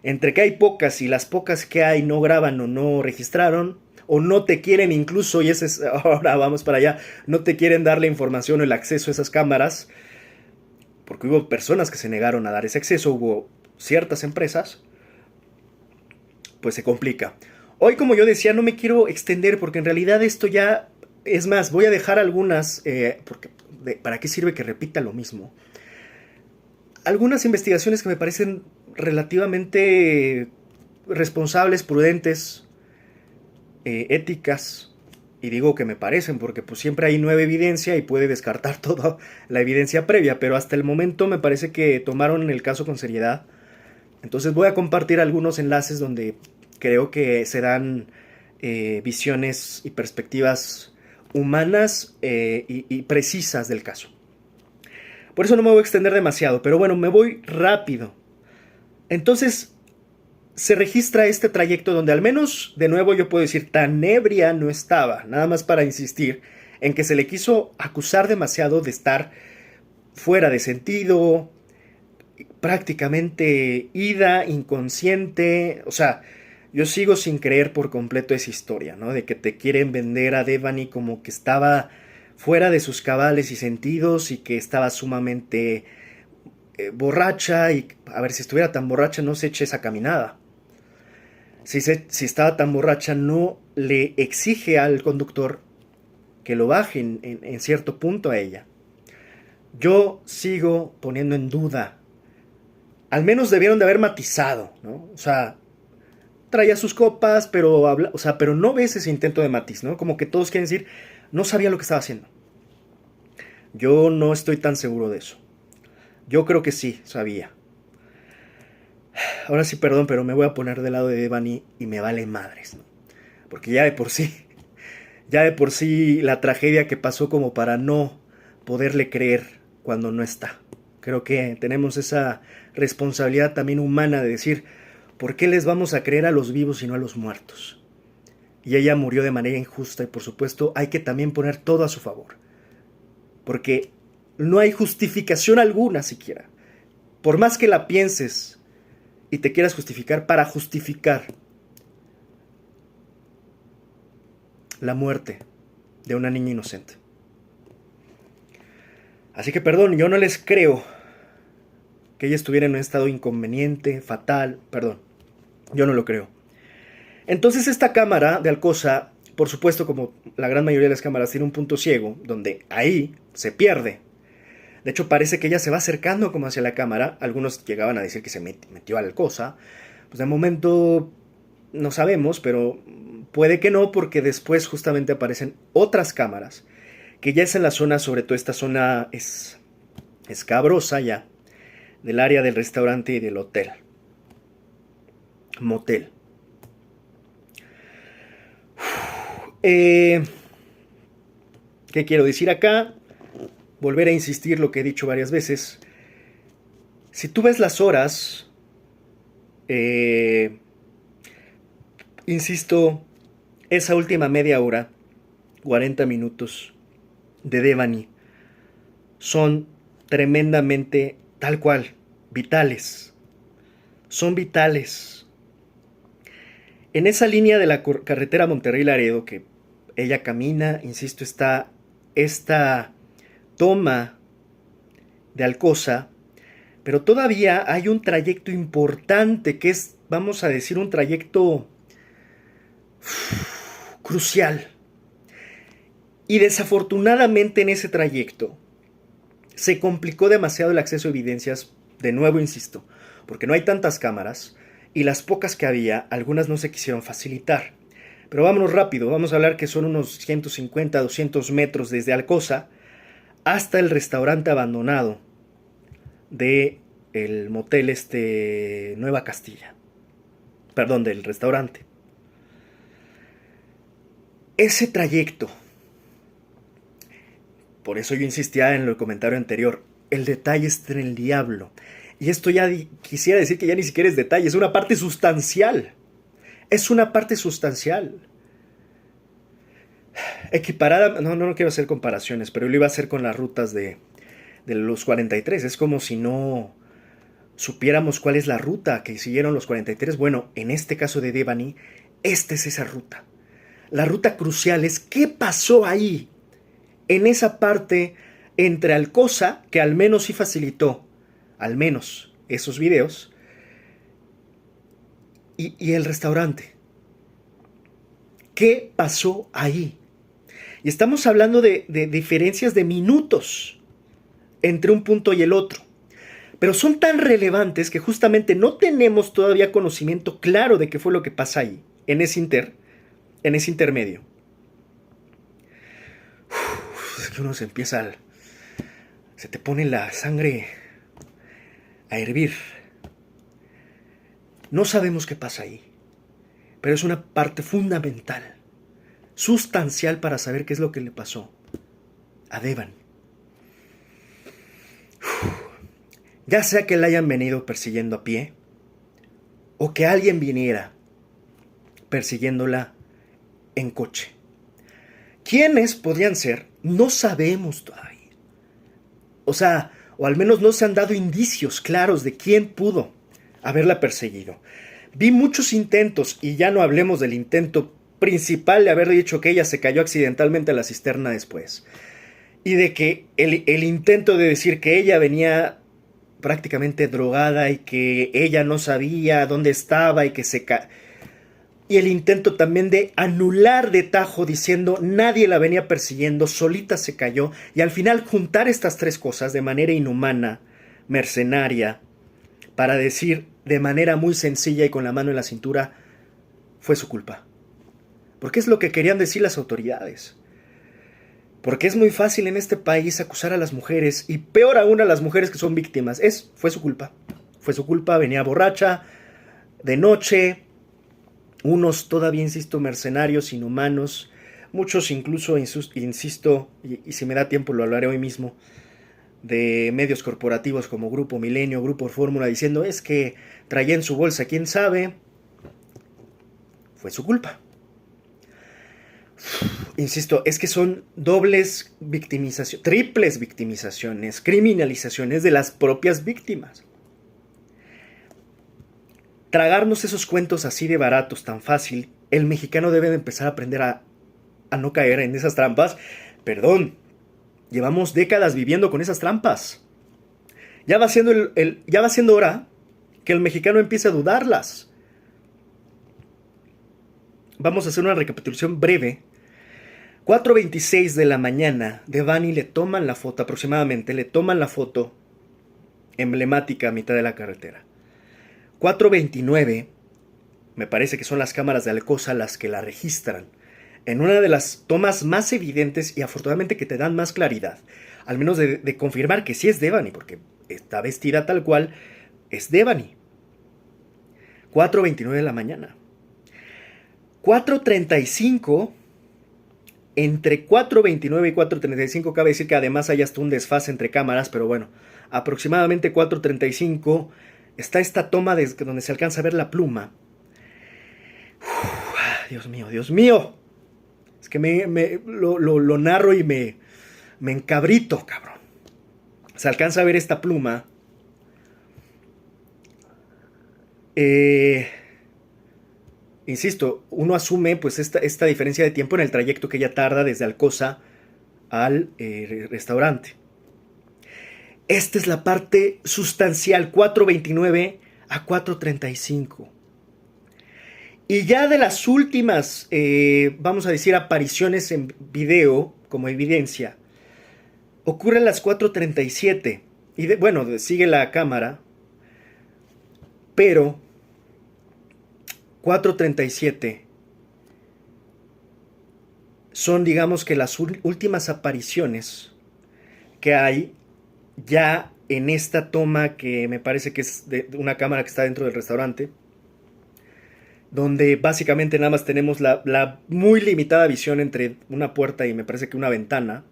Entre que hay pocas y las pocas que hay no graban o no registraron, o no te quieren incluso, y ese es, ahora vamos para allá, no te quieren dar la información o el acceso a esas cámaras, porque hubo personas que se negaron a dar ese acceso, hubo ciertas empresas, pues se complica. Hoy, como yo decía, no me quiero extender porque en realidad esto ya, es más, voy a dejar algunas, porque ¿para qué sirve que repita lo mismo? Algunas investigaciones que me parecen relativamente responsables, prudentes, éticas, y digo que me parecen porque pues siempre hay nueva evidencia y puede descartar toda la evidencia previa, pero hasta el momento me parece que tomaron el caso con seriedad. Entonces voy a compartir algunos enlaces donde creo que se dan visiones y perspectivas humanas y precisas del caso. Por eso no me voy a extender demasiado, pero bueno, me voy rápido. Entonces se registra este trayecto donde al menos, de nuevo yo puedo decir, tan ebria no estaba, nada más para insistir en que se le quiso acusar demasiado de estar fuera de sentido, prácticamente ida, inconsciente. O sea, yo sigo sin creer por completo esa historia, ¿no? De que te quieren vender a Devani como que estaba fuera de sus cabales y sentidos y que estaba sumamente borracha, y a ver, si estuviera tan borracha no se eche esa caminada. Si estaba tan borracha no le exige al conductor que lo baje en cierto punto a ella. Yo sigo poniendo en duda. Al menos debieron de haber matizado, ¿no? O sea, traía sus copas, pero pero no ves ese intento de matiz, ¿no? Como que todos quieren decir, no sabía lo que estaba haciendo. Yo no estoy tan seguro de eso. Yo creo que sí, sabía. Ahora sí, perdón, pero me voy a poner del lado de Devani y me vale madres, ¿no? Porque ya de por sí la tragedia que pasó como para no poderle creer cuando no está. Creo que tenemos esa responsabilidad también humana de decir, ¿por qué les vamos a creer a los vivos y no a los muertos? Y ella murió de manera injusta y por supuesto hay que también poner todo a su favor. Porque no hay justificación alguna siquiera. Por más que la pienses y te quieras justificar, para justificar la muerte de una niña inocente. Así que perdón, yo no les creo que ella estuviera en un estado inconveniente, fatal, perdón, yo no lo creo. Entonces esta cámara de Alcosa, por supuesto, como la gran mayoría de las cámaras, tiene un punto ciego, donde ahí se pierde. De hecho parece que ella se va acercando como hacia la cámara, algunos llegaban a decir que se metió a Alcosa, pues de momento no sabemos, pero puede que no, porque después justamente aparecen otras cámaras, que ya es en la zona, sobre todo esta zona es escabrosa ya, del área del restaurante y del hotel. Motel. ¿Qué quiero decir acá? Volver a insistir lo que he dicho varias veces. Si tú ves las horas, insisto, esa última media hora, 40 minutos de Devani, son tremendamente, tal cual, vitales. Son vitales. En esa línea de la carretera Monterrey-Laredo que ella camina, insisto, está esta toma de Alcosa, pero todavía hay un trayecto importante que es, vamos a decir, un trayecto crucial. Y desafortunadamente en ese trayecto se complicó demasiado el acceso a evidencias, de nuevo insisto, porque no hay tantas cámaras y las pocas que había, algunas no se quisieron facilitar. Pero vámonos rápido, vamos a hablar que son unos 150, 200 metros desde Alcosa hasta el restaurante abandonado de el motel Nueva Castilla. Perdón, del restaurante. Ese trayecto, por eso yo insistía en el comentario anterior, el detalle está en el diablo. Y esto ya quisiera decir que ya ni siquiera es detalle, es una parte sustancial. Es una parte sustancial. Equiparada, no quiero hacer comparaciones, pero yo lo iba a hacer con las rutas de los 43. Es como si no supiéramos cuál es la ruta que siguieron los 43. Bueno, en este caso de Devani, esta es esa ruta. La ruta crucial es qué pasó ahí, en esa parte entre Alcosa, que al menos sí facilitó, al menos esos videos, y el restaurante. ¿Qué pasó ahí? Y estamos hablando de diferencias de minutos entre un punto y el otro. Pero son tan relevantes que justamente no tenemos todavía conocimiento claro de qué fue lo que pasa ahí, en ese intermedio. Es que uno se te pone la sangre a hervir. No sabemos qué pasa ahí, pero es una parte fundamental, sustancial para saber qué es lo que le pasó a Devani. Ya sea que la hayan venido persiguiendo a pie, o que alguien viniera persiguiéndola en coche. ¿Quiénes podrían ser? No sabemos todavía. O al menos no se han dado indicios claros de quién pudo haberla perseguido. Vi muchos intentos, y ya no hablemos del intento principal de haber dicho que ella se cayó accidentalmente a la cisterna después. Y de que el intento de decir que ella venía prácticamente drogada y que ella no sabía dónde estaba y que y el intento también de anular de tajo diciendo nadie la venía persiguiendo, solita se cayó, y al final juntar estas tres cosas de manera inhumana, mercenaria, para decir de manera muy sencilla y con la mano en la cintura, fue su culpa. Porque es lo que querían decir las autoridades. Porque es muy fácil en este país acusar a las mujeres, y peor aún a las mujeres que son víctimas. Fue su culpa. Fue su culpa, venía borracha, de noche. Unos todavía, insisto, mercenarios, inhumanos. Muchos incluso, insisto, y si me da tiempo lo hablaré hoy mismo, de medios corporativos como Grupo Milenio, Grupo Fórmula, diciendo es que traía en su bolsa, quién sabe. Fue su culpa. Insisto, es que son dobles victimizaciones, triples victimizaciones, criminalizaciones de las propias víctimas. Tragarnos esos cuentos así de baratos, tan fácil, el mexicano debe de empezar a aprender a no caer en esas trampas. Perdón, llevamos décadas viviendo con esas trampas. Ya va siendo hora que el mexicano empiece a dudarlas. Vamos a hacer una recapitulación breve. 4:26 de la mañana, Devani le toman la foto, aproximadamente, le toman la foto emblemática a mitad de la carretera. 4:29, me parece que son las cámaras de Alcosa las que la registran. En una de las tomas más evidentes y afortunadamente que te dan más claridad, al menos de confirmar que sí es Devani, porque está vestida tal cual, es Devani. 4:29 de la mañana. 4:35 entre 4.29 y 4.35, cabe decir que además hay hasta un desfase entre cámaras, pero bueno, aproximadamente 4.35 está esta toma donde se alcanza a ver la pluma. Dios mío, Dios mío. Es que lo narro y me encabrito, cabrón. Se alcanza a ver esta pluma. Insisto, uno asume pues esta diferencia de tiempo en el trayecto que ella tarda desde Alcosa al restaurante. Esta es la parte sustancial, 4.29 a 4.35. Y ya de las últimas, vamos a decir, apariciones en video, como evidencia, ocurre a las 4.37. Y bueno, sigue la cámara, pero 4.37 son, digamos, que las últimas apariciones que hay ya en esta toma, que me parece que es de una cámara que está dentro del restaurante, donde básicamente nada más tenemos la muy limitada visión entre una puerta y me parece que una ventana,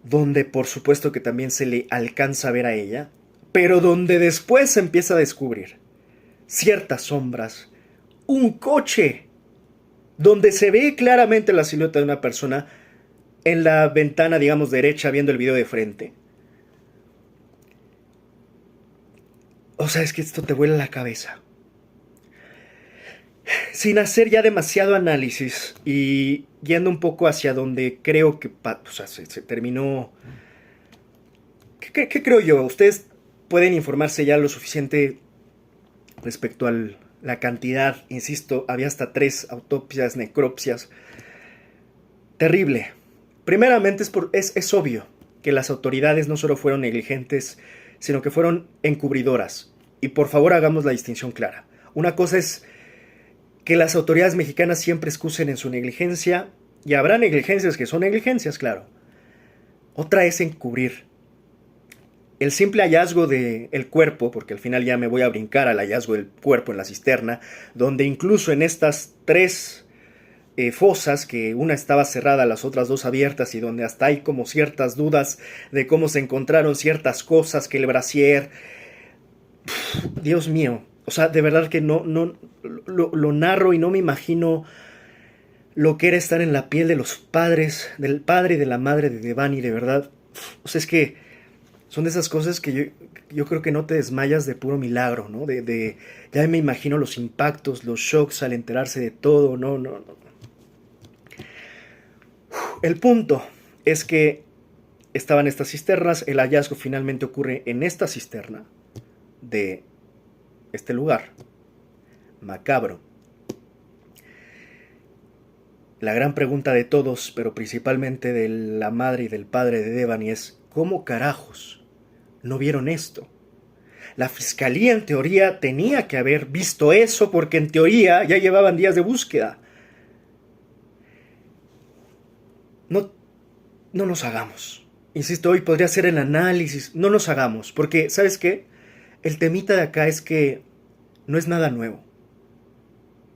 donde por supuesto que también se le alcanza a ver a ella, pero donde después se empieza a descubrir ciertas sombras, un coche, donde se ve claramente la silueta de una persona en la ventana, digamos, derecha, viendo el video de frente. O sea, es que esto te vuela la cabeza. Sin hacer ya demasiado análisis y yendo un poco hacia donde creo que se terminó. ¿Qué creo yo? Ustedes pueden informarse ya lo suficiente respecto a la cantidad. Insisto, había hasta 3 autopsias, necropsias. Terrible. Primeramente es obvio que las autoridades no solo fueron negligentes, sino que fueron encubridoras. Y por favor hagamos la distinción clara. Una cosa es que las autoridades mexicanas siempre excusen en su negligencia, y habrá negligencias que son negligencias, claro. Otra es encubrir. El simple hallazgo del cuerpo, porque al final ya me voy a brincar al hallazgo del cuerpo en la cisterna, donde incluso en estas 3 fosas, que una estaba cerrada, las otras 2 abiertas, y donde hasta hay como ciertas dudas de cómo se encontraron ciertas cosas, que el brasier... Dios mío. O sea, de verdad que no lo narro y no me imagino lo que era estar en la piel de los padres, del padre y de la madre de Devani, de verdad. O sea, es que son de esas cosas que yo creo que no te desmayas de puro milagro, ¿no? Ya me imagino los impactos, los shocks al enterarse de todo, no. El punto es que estaban estas cisternas, el hallazgo finalmente ocurre en esta cisterna de este lugar macabro. La gran pregunta de todos, pero principalmente de la madre y del padre de Devani, es ¿cómo carajos no vieron esto? La fiscalía en teoría tenía que haber visto eso, porque en teoría ya llevaban días de búsqueda. No nos hagamos. Insisto, hoy podría ser el análisis. No nos hagamos, porque ¿sabes qué? El temita de acá es que no es nada nuevo.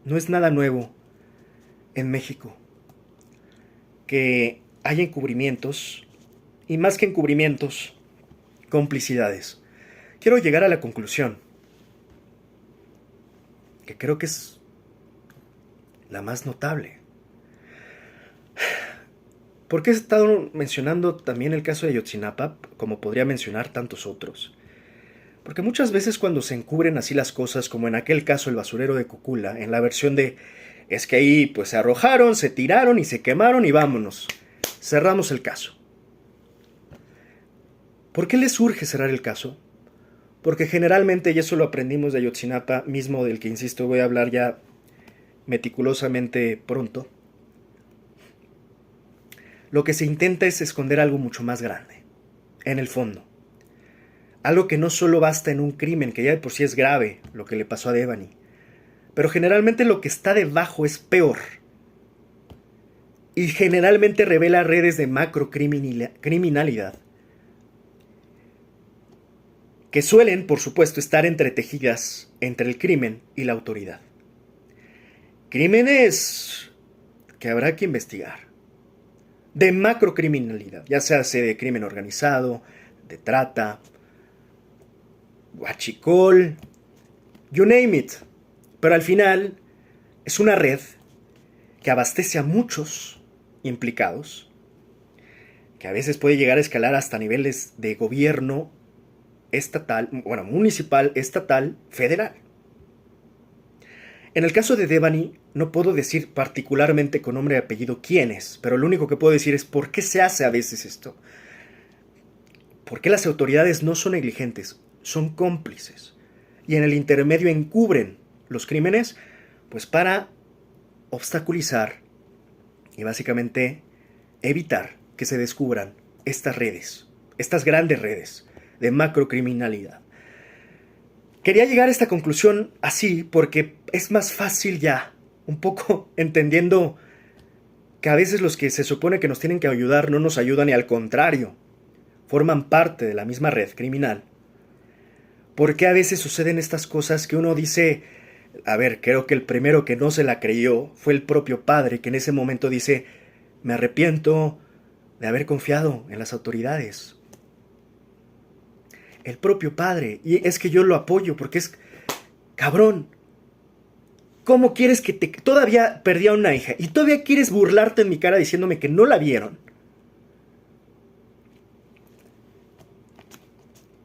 No es nada nuevo en México que haya encubrimientos, y más que encubrimientos, complicidades. Quiero llegar a la conclusión, que creo que es la más notable. ¿Por qué he estado mencionando también el caso de Ayotzinapa, como podría mencionar tantos otros? Porque muchas veces cuando se encubren así las cosas, como en aquel caso el basurero de Cocula, en la versión de es que ahí pues se arrojaron, se tiraron y se quemaron y vámonos, cerramos el caso. ¿Por qué les urge cerrar el caso? Porque generalmente, y eso lo aprendimos de Ayotzinapa mismo, del que insisto voy a hablar ya meticulosamente pronto, lo que se intenta es esconder algo mucho más grande, en el fondo. Algo que no solo basta en un crimen, que ya de por sí es grave, lo que le pasó a Devani, pero generalmente lo que está debajo es peor. Y generalmente revela redes de macrocriminalidad, que suelen, por supuesto, estar entretejidas entre el crimen y la autoridad. Crímenes que habrá que investigar. De macrocriminalidad, ya sea de crimen organizado, de trata, huachicol, you name it. Pero al final es una red que abastece a muchos implicados, que a veces puede llegar a escalar hasta niveles de gobierno estatal, bueno, municipal, estatal, federal. En el caso de Devani, no puedo decir particularmente con nombre y apellido quién es, pero lo único que puedo decir es por qué se hace a veces esto. ¿Por qué las autoridades no son negligentes? Son cómplices. Y en el intermedio encubren los crímenes, pues para obstaculizar y básicamente evitar que se descubran estas redes, estas grandes redes de macrocriminalidad. Quería llegar a esta conclusión así porque es más fácil ya, un poco entendiendo que a veces los que se supone que nos tienen que ayudar no nos ayudan y al contrario, forman parte de la misma red criminal. ¿Por qué a veces suceden estas cosas que uno dice, a ver, creo que el primero que no se la creyó fue el propio padre, que en ese momento dice, me arrepiento de haber confiado en las autoridades? El propio padre, y es que yo lo apoyo porque es, cabrón, ¿cómo quieres que te... Todavía perdí a una hija y todavía quieres burlarte en mi cara diciéndome que no la vieron?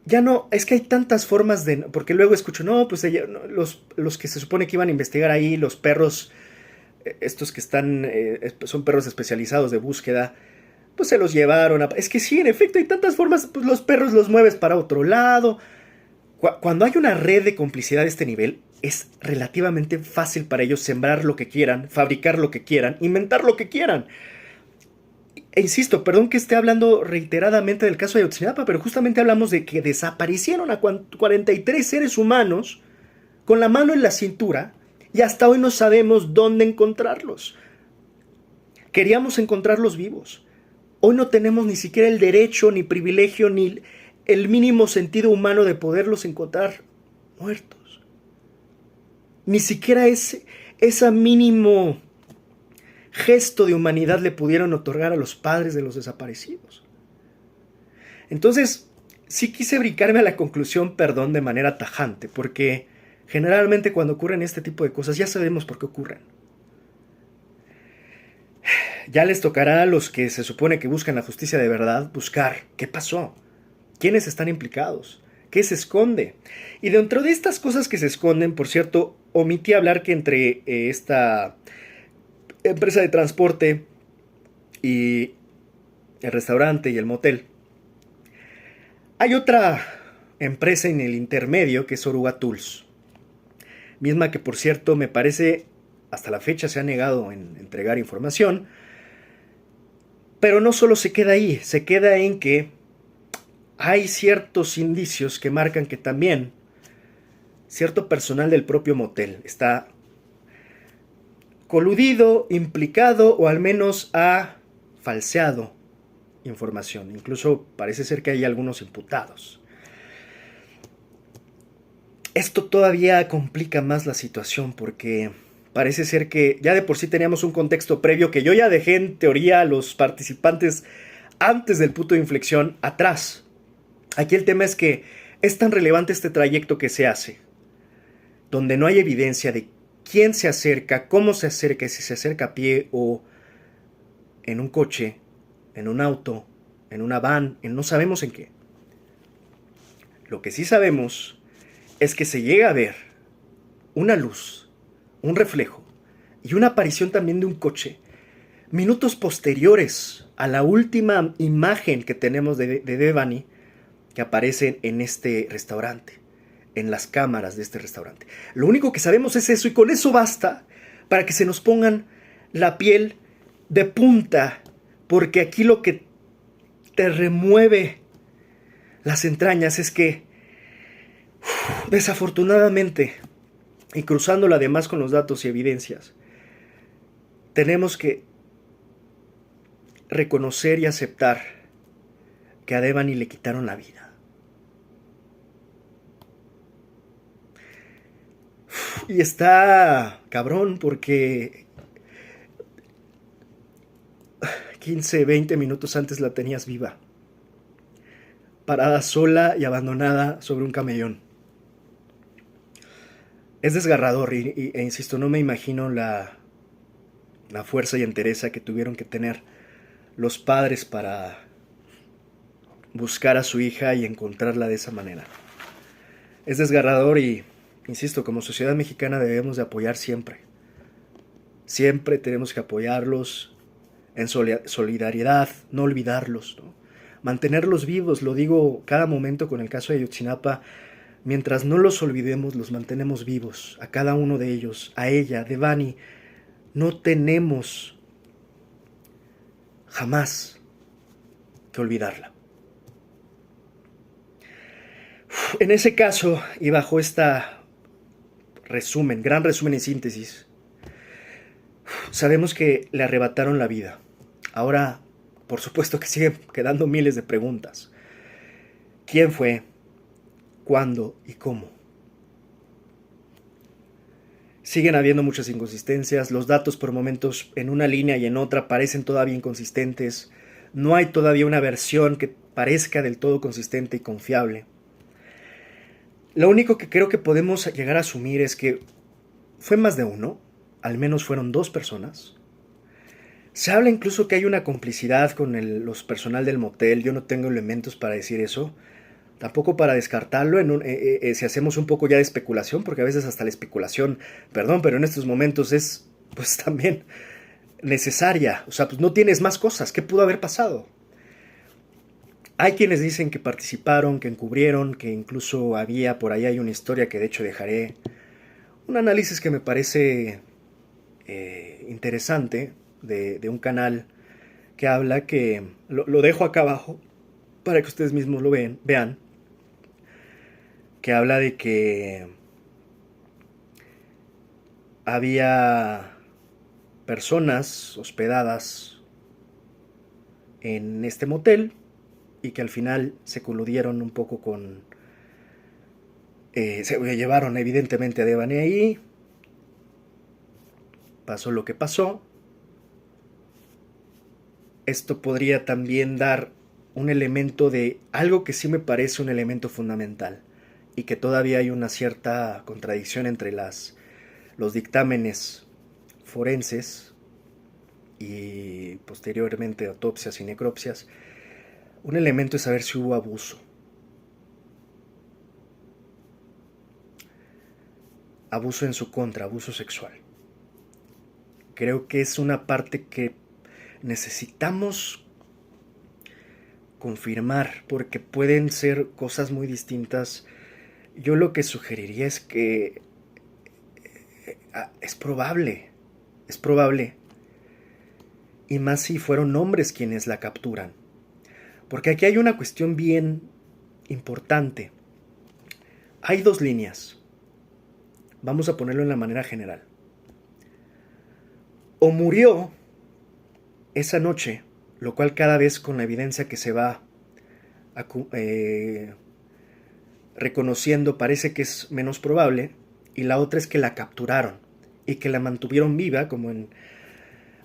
Ya no, es que hay tantas formas de... Porque luego escucho, no, pues ella, no, los que se supone que iban a investigar ahí, los perros, estos que están, son perros especializados de búsqueda, pues se los llevaron a... Es que sí, en efecto, hay tantas formas, pues los perros los mueves para otro lado. Cuando hay una red de complicidad de este nivel, es relativamente fácil para ellos sembrar lo que quieran, fabricar lo que quieran, inventar lo que quieran. E insisto, perdón que esté hablando reiteradamente del caso de Ayotzinapa, pero justamente hablamos de que desaparecieron a 43 seres humanos con la mano en la cintura y hasta hoy no sabemos dónde encontrarlos. Queríamos encontrarlos vivos. Hoy no tenemos ni siquiera el derecho, ni privilegio, ni el mínimo sentido humano de poderlos encontrar muertos. Ni siquiera ese mínimo gesto de humanidad le pudieron otorgar a los padres de los desaparecidos. Entonces, sí quise brincarme a la conclusión, perdón, de manera tajante, porque generalmente cuando ocurren este tipo de cosas ya sabemos por qué ocurren. Ya les tocará a los que se supone que buscan la justicia de verdad buscar qué pasó, quiénes están implicados, qué se esconde. Y dentro de estas cosas que se esconden, por cierto, omití hablar que entre esta empresa de transporte y el restaurante y el motel hay otra empresa en el intermedio que es Oruga Tools, misma que por cierto me parece hasta la fecha se ha negado en entregar información, pero no solo se queda ahí, se queda en que hay ciertos indicios que marcan que también cierto personal del propio motel está coludido, implicado o al menos ha falseado información. Incluso parece ser que hay algunos imputados. Esto todavía complica más la situación porque parece ser que ya de por sí teníamos un contexto previo que yo ya dejé en teoría a los participantes antes del punto de inflexión atrás. Aquí el tema es que es tan relevante este trayecto que se hace, donde no hay evidencia de quién se acerca, cómo se acerca, si se acerca a pie o en un coche, en un auto, en una van, no sabemos en qué. Lo que sí sabemos es que se llega a ver una luz, un reflejo y una aparición también de un coche minutos posteriores a la última imagen que tenemos de Devani que aparece en este restaurante, en las cámaras de este restaurante. Lo único que sabemos es eso y con eso basta para que se nos pongan la piel de punta, porque aquí lo que te remueve las entrañas es que desafortunadamente, y cruzándolo además con los datos y evidencias, tenemos que reconocer y aceptar que a Devani le quitaron la vida. Y está cabrón porque 15, 20 minutos antes la tenías viva, parada sola y abandonada sobre un camellón. Es desgarrador e insisto, no me imagino la fuerza y entereza que tuvieron que tener los padres para buscar a su hija y encontrarla de esa manera. Es desgarrador y, insisto, como sociedad mexicana debemos de apoyar siempre. Siempre tenemos que apoyarlos en solidaridad, no olvidarlos, ¿no? Mantenerlos vivos, lo digo cada momento con el caso de Ayotzinapa. Mientras no los olvidemos, los mantenemos vivos, a cada uno de ellos, a ella, Devani. No tenemos jamás que olvidarla. En ese caso, y bajo esta gran resumen y síntesis, sabemos que le arrebataron la vida. Ahora, por supuesto que siguen quedando miles de preguntas. ¿Quién fue? ¿Cuándo y cómo? Siguen habiendo muchas inconsistencias, los datos por momentos en una línea y en otra parecen todavía inconsistentes, no hay todavía una versión que parezca del todo consistente y confiable. Lo único que creo que podemos llegar a asumir es que fue más de uno, al menos fueron 2 personas. Se habla incluso que hay una complicidad con los personal del motel, yo no tengo elementos para decir eso. Tampoco para descartarlo si hacemos un poco ya de especulación, porque a veces hasta la especulación, perdón, pero en estos momentos es pues también necesaria. O sea, pues no tienes más cosas. ¿Qué pudo haber pasado? Hay quienes dicen que participaron, que encubrieron, que incluso por ahí hay una historia que de hecho dejaré un análisis que me parece interesante de un canal que habla que, lo dejo acá abajo para que ustedes mismos lo vean, que habla de que había personas hospedadas en este motel y que al final se coludieron un poco se llevaron evidentemente a Devani ahí, pasó lo que pasó. Esto podría también dar un elemento de algo que sí me parece un elemento fundamental y que todavía hay una cierta contradicción entre los dictámenes forenses y posteriormente autopsias y necropsias. Un elemento es saber si hubo abuso. Abuso en su contra, abuso sexual. Creo que es una parte que necesitamos confirmar porque pueden ser cosas muy distintas. Yo lo que sugeriría es que es probable, y más si fueron hombres quienes la capturan, porque aquí hay una cuestión bien importante. Hay 2 líneas, vamos a ponerlo en la manera general. O murió esa noche, lo cual cada vez con la evidencia que se va reconociendo parece que es menos probable, y la otra es que la capturaron y que la mantuvieron viva, como en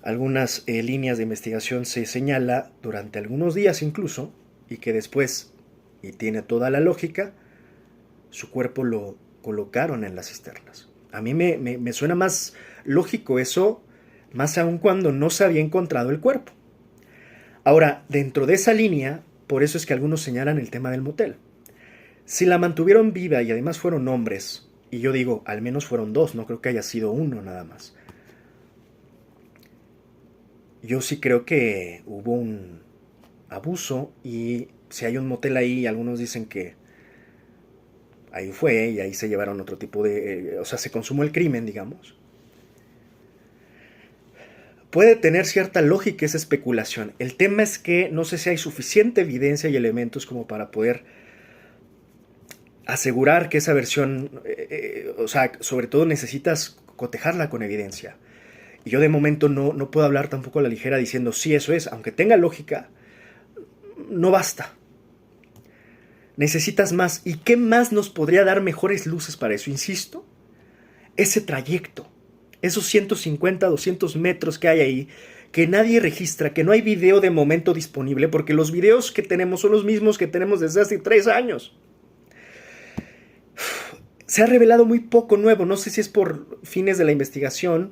algunas líneas de investigación se señala, durante algunos días incluso, y que después, y tiene toda la lógica, su cuerpo lo colocaron en las cisternas. A mí me suena más lógico eso, más aún cuando no se había encontrado el cuerpo. Ahora, dentro de esa línea, por eso es que algunos señalan el tema del motel. Si la mantuvieron viva y además fueron hombres, y yo digo, al menos fueron 2, no creo que haya sido uno nada más. Yo sí creo que hubo un abuso, y si hay un motel ahí, algunos dicen que ahí fue y ahí se llevaron otro tipo de... o sea, se consumó el crimen, digamos. Puede tener cierta lógica esa especulación. El tema es que no sé si hay suficiente evidencia y elementos como para poder asegurar que esa versión, o sea, sobre todo necesitas cotejarla con evidencia. Y yo de momento no puedo hablar tampoco a la ligera diciendo sí, eso es, aunque tenga lógica, no basta. Necesitas más. ¿Y qué más nos podría dar mejores luces para eso? Insisto, ese trayecto, esos 150, 200 metros que hay ahí, que nadie registra, que no hay video de momento disponible, porque los videos que tenemos son los mismos que tenemos desde hace 3 años. Se ha revelado muy poco nuevo, no sé si es por fines de la investigación.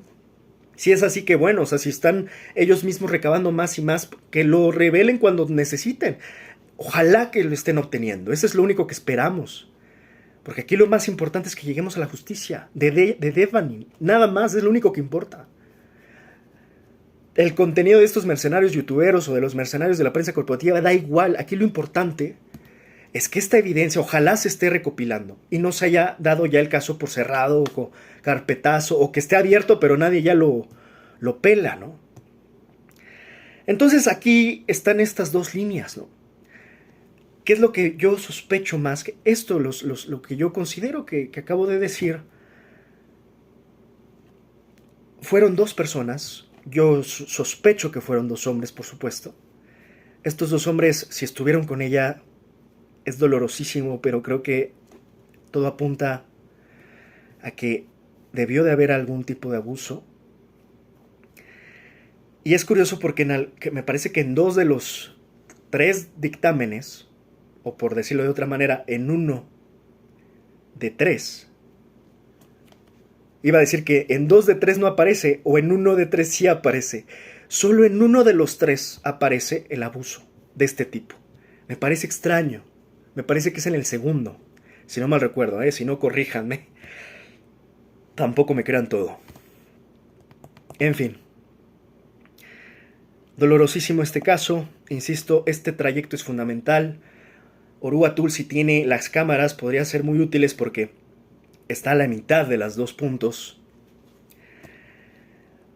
Si es así, que bueno, o sea, si están ellos mismos recabando más y más, que lo revelen cuando necesiten. Ojalá que lo estén obteniendo, eso es lo único que esperamos. Porque aquí lo más importante es que lleguemos a la justicia de Devani, nada más, es lo único que importa. El contenido de estos mercenarios youtuberos o de los mercenarios de la prensa corporativa da igual, aquí lo importante es que esta evidencia ojalá se esté recopilando y no se haya dado ya el caso por cerrado o carpetazo, o que esté abierto pero nadie ya lo pela, ¿no? Entonces aquí están estas dos líneas, ¿no? ¿Qué es lo que yo sospecho más? Que esto, lo que yo considero que acabo de decir, fueron dos personas. Yo sospecho que fueron dos hombres, por supuesto. Estos dos hombres, si estuvieron con ella, es dolorosísimo, pero creo que todo apunta a que debió de haber algún tipo de abuso. Y es curioso porque que me parece que en 2 de los 3 dictámenes, o por decirlo de otra manera, en 1 de 3, iba a decir que en 2 de 3 no aparece, o en 1 de 3 sí aparece. Solo en 1 de los 3 aparece el abuso de este tipo. Me parece extraño. Me parece que es en el segundo, si no mal recuerdo, si no, corríjanme. Tampoco me crean todo. En fin. Dolorosísimo este caso. Insisto, este trayecto es fundamental. Orua Tulsi tiene las cámaras, podrían ser muy útiles porque está a la mitad de las 2 puntos.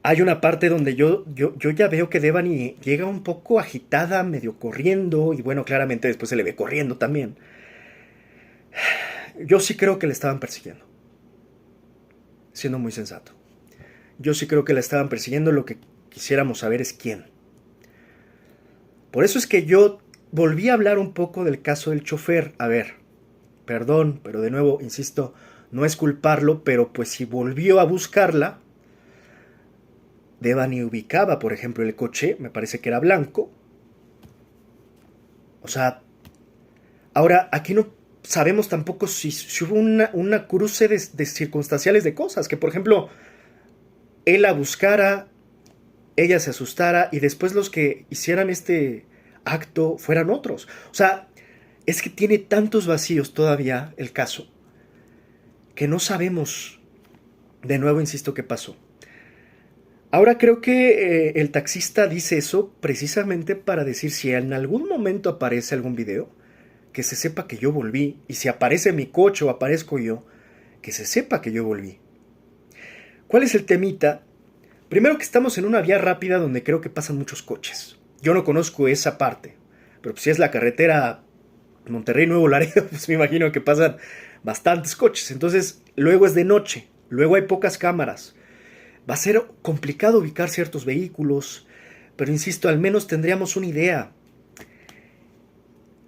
Hay una parte donde yo ya veo que Devani llega un poco agitada, medio corriendo, y bueno, claramente después se le ve corriendo también. Yo sí creo que le estaban persiguiendo, siendo muy sensato. Yo sí creo que la estaban persiguiendo, lo que quisiéramos saber es quién. Por eso es que yo volví a hablar un poco del caso del chofer. A ver, perdón, pero de nuevo, insisto, no es culparlo, pero pues si volvió a buscarla, Devani ubicaba, por ejemplo, el coche, me parece que era blanco. O sea, ahora aquí no sabemos tampoco si hubo una cruce de circunstanciales de cosas, que por ejemplo, él la buscara, ella se asustara y después los que hicieran este acto fueran otros. O sea, es que tiene tantos vacíos todavía el caso que no sabemos, de nuevo insisto, qué pasó. Ahora creo que el taxista dice eso precisamente para decir, si en algún momento aparece algún video, que se sepa que yo volví, y si aparece mi coche o aparezco yo, que se sepa que yo volví. ¿Cuál es el temita? Primero, que estamos en una vía rápida donde creo que pasan muchos coches. Yo no conozco esa parte, pero si es la carretera Monterrey-Nuevo Laredo, pues me imagino que pasan bastantes coches. Entonces, luego es de noche, luego hay pocas cámaras. Va a ser complicado ubicar ciertos vehículos, pero insisto, al menos tendríamos una idea.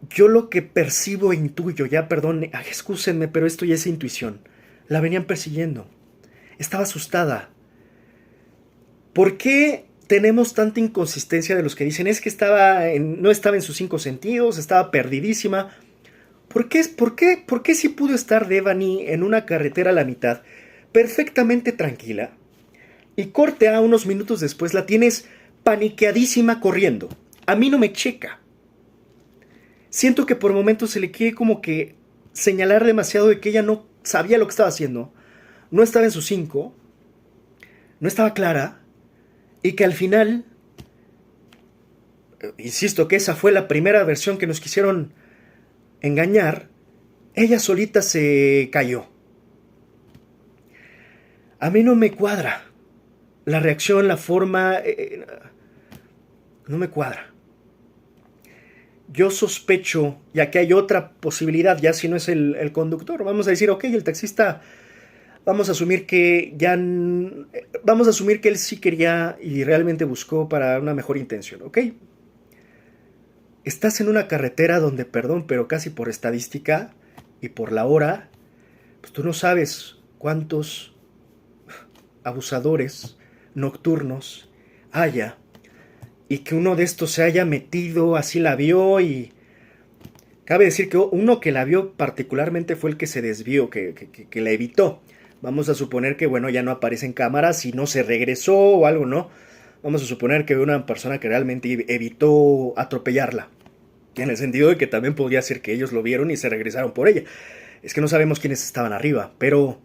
Yo lo que percibo e intuyo, ya perdón, excúsenme, pero esto ya es intuición. La venían persiguiendo. Estaba asustada. ¿Por qué tenemos tanta inconsistencia de los que dicen es que no estaba en sus 5 sentidos, estaba perdidísima? ¿Por qué si pudo estar Devani en una carretera a la mitad, perfectamente tranquila, y corte a unos minutos después la tienes paniqueadísima corriendo? A mí no me checa. Siento que por momentos se le quiere como que señalar demasiado de que ella no sabía lo que estaba haciendo, no estaba en sus 5, no estaba clara, y que al final, insisto que esa fue la primera versión que nos quisieron engañar, ella solita se cayó. A mí no me cuadra la reacción, la forma, no me cuadra. Yo sospecho, ya que hay otra posibilidad, ya si no es el conductor, vamos a decir, ok, el taxista, vamos a asumir que él sí quería y realmente buscó para una mejor intención, ok. Estás en una carretera donde, perdón, pero casi por estadística y por la hora, pues tú no sabes cuántos abusadores nocturnos haya y que uno de estos se haya metido, así la vio y... Cabe decir que uno que la vio particularmente fue el que se desvió, que la evitó. Vamos a suponer que, bueno, ya no aparece en cámaras y no se regresó o algo, ¿no? Vamos a suponer que una persona que realmente evitó atropellarla. En el sentido de que también podría ser que ellos lo vieron y se regresaron por ella. Es que no sabemos quiénes estaban arriba, pero...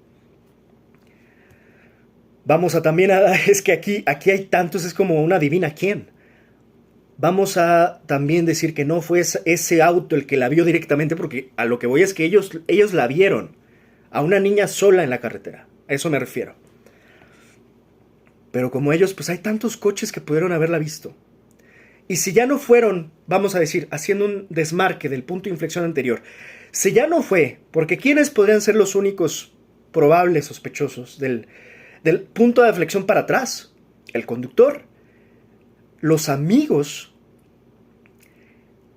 Vamos a también a... Es que aquí hay tantos, es como una adivina quién. Vamos a también decir que no fue ese auto el que la vio directamente, porque a lo que voy es que ellos la vieron. A una niña sola en la carretera. A eso me refiero. Pero como ellos, pues hay tantos coches que pudieron haberla visto. Y si ya no fueron, vamos a decir, haciendo un desmarque del punto de inflexión anterior, si ya no fue, porque ¿quiénes podrían ser los únicos probables sospechosos del punto de inflexión para atrás? El conductor, los amigos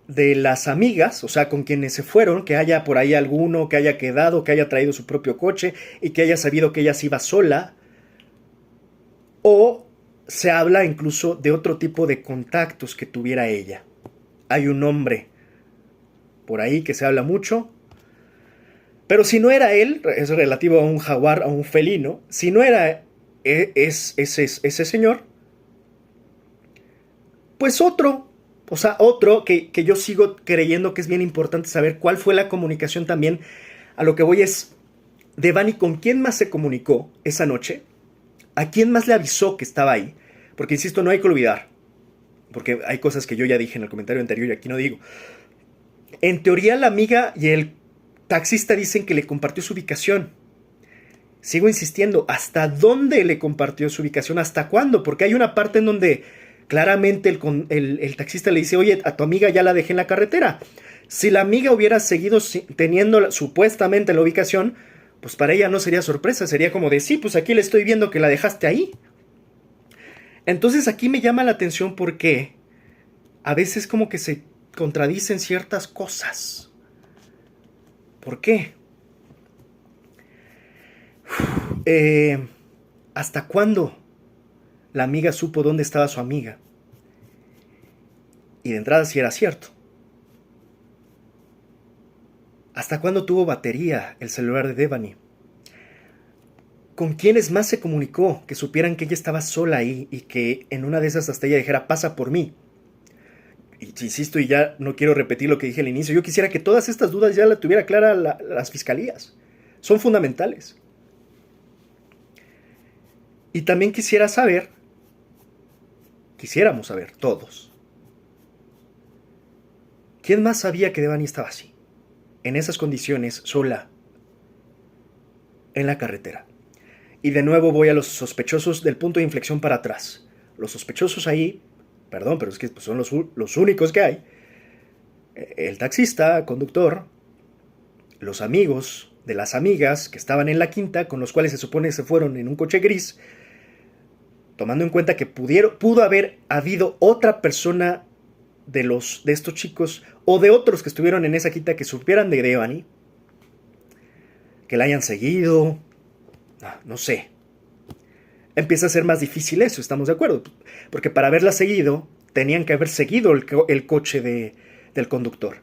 de las amigas, o sea, con quienes se fueron, que haya por ahí alguno que haya quedado, que haya traído su propio coche y que haya sabido que ella se iba sola, o se habla incluso de otro tipo de contactos que tuviera ella. Hay un hombre por ahí que se habla mucho, pero si no era él, es relativo a un jaguar, a un felino, si no era ese señor, pues otro, o sea, otro que yo sigo creyendo que es bien importante saber cuál fue la comunicación también. A lo que voy es, Devani, ¿con quién más se comunicó esa noche? ¿A quién más le avisó que estaba ahí? Porque, insisto, no hay que olvidar. Porque hay cosas que yo ya dije en el comentario anterior y aquí no digo. En teoría, la amiga y el taxista dicen que le compartió su ubicación. Sigo insistiendo, ¿hasta dónde le compartió su ubicación? ¿Hasta cuándo? Porque hay una parte en donde claramente el taxista le dice, oye, a tu amiga ya la dejé en la carretera. Si la amiga hubiera seguido teniendo supuestamente la ubicación, pues para ella no sería sorpresa, sería como de, sí, pues aquí le estoy viendo que la dejaste ahí. Entonces aquí me llama la atención porque a veces como que se contradicen ciertas cosas. ¿Por qué? ¿Hasta cuándo la amiga supo dónde estaba su amiga? Y de entrada sí era cierto. ¿Hasta cuándo tuvo batería el celular de Devani? ¿Con quiénes más se comunicó que supieran que ella estaba sola ahí y que en una de esas hasta ella dijera, pasa por mí? Y insisto, y ya no quiero repetir lo que dije al inicio, yo quisiera que todas estas dudas ya la tuviera clara las fiscalías. Son fundamentales. Y también quisiéramos saber todos, ¿quién más sabía que Devani estaba así, en esas condiciones, sola, en la carretera? Y de nuevo voy a los sospechosos del punto de inflexión para atrás. Los sospechosos ahí, perdón, pero es que son los únicos que hay. El taxista, conductor, los amigos de las amigas que estaban en la quinta, con los cuales se supone que se fueron en un coche gris, tomando en cuenta que pudo haber habido otra persona de estos chicos o de otros que estuvieron en esa quinta que supieran de Devani, que la hayan seguido, no sé. Empieza a ser más difícil eso, estamos de acuerdo, porque para haberla seguido tenían que haber seguido el coche del conductor.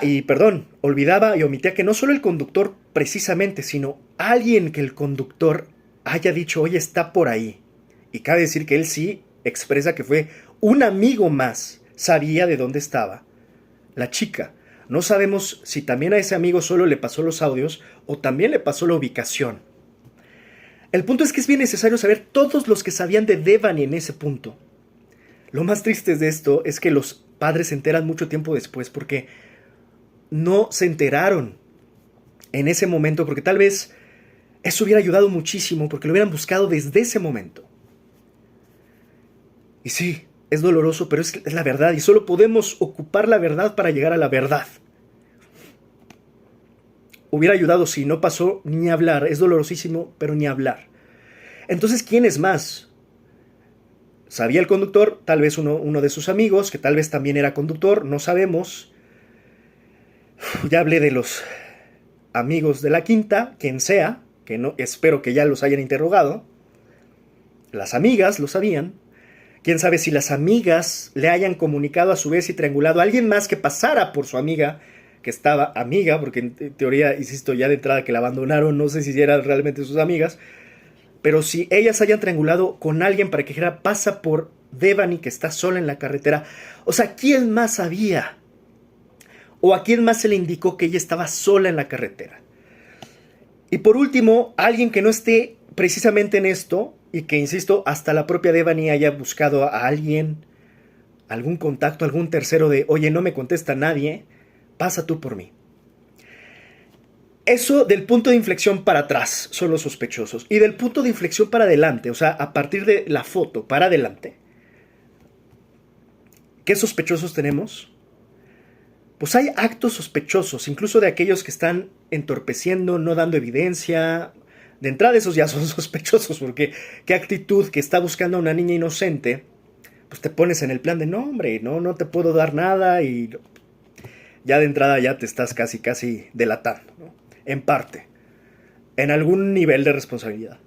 Y perdón, olvidaba y omitía que no solo el conductor precisamente, sino alguien que el conductor haya dicho, oye, está por ahí. Y cabe decir que él sí expresa que fue un amigo más, sabía de dónde estaba la chica. No sabemos si también a ese amigo solo le pasó los audios o también le pasó la ubicación. El punto es que es bien necesario saber todos los que sabían de Devani en ese punto. Lo más triste de esto es que los padres se enteran mucho tiempo después porque no se enteraron en ese momento, porque tal vez eso hubiera ayudado muchísimo porque lo hubieran buscado desde ese momento. Y sí, es doloroso, pero es la verdad y solo podemos ocupar la verdad para llegar a la verdad. Hubiera ayudado si no pasó ni hablar, es dolorosísimo, pero ni hablar. Entonces, ¿quién es más? Sabía el conductor, tal vez uno de sus amigos, que tal vez también era conductor, no sabemos. Ya hablé de los amigos de la quinta, quien sea, que no espero que ya los hayan interrogado. Las amigas lo sabían. Quién sabe si las amigas le hayan comunicado a su vez y triangulado a alguien más que pasara por su amiga, que estaba amiga, porque en teoría, insisto, ya de entrada que la abandonaron, no sé si eran realmente sus amigas, pero si ellas hayan triangulado con alguien para que dijera, pasa por Devani que está sola en la carretera. O sea, ¿quién más sabía? ¿O a quién más se le indicó que ella estaba sola en la carretera? Y por último, alguien que no esté precisamente en esto, y que, insisto, hasta la propia Devani haya buscado a alguien, algún contacto, algún tercero de, oye, no me contesta nadie, pasa tú por mí. Eso del punto de inflexión para atrás son los sospechosos. Y del punto de inflexión para adelante, o sea, a partir de la foto para adelante, ¿qué sospechosos tenemos? Pues hay actos sospechosos, incluso de aquellos que están entorpeciendo, no dando evidencia. De entrada esos ya son sospechosos, porque qué actitud que está buscando a una niña inocente, pues te pones en el plan de, no hombre, no te puedo dar nada, y ya de entrada ya te estás casi delatando, ¿no? En parte, en algún nivel de responsabilidad.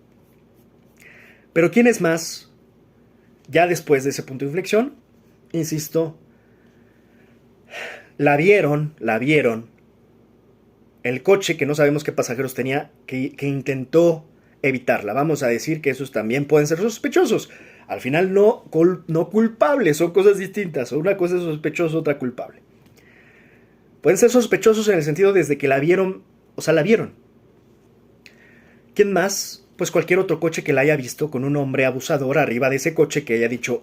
Pero ¿quién es más? Ya después de ese punto de inflexión, insisto, la vieron, el coche que no sabemos qué pasajeros tenía, que intentó evitarla. Vamos a decir que esos también pueden ser sospechosos. Al final no culpables, son cosas distintas. Una cosa es sospechoso, otra culpable. Pueden ser sospechosos en el sentido desde que la vieron, o sea, la vieron. ¿Quién más? Pues cualquier otro coche que la haya visto con un hombre abusador arriba de ese coche, que haya dicho,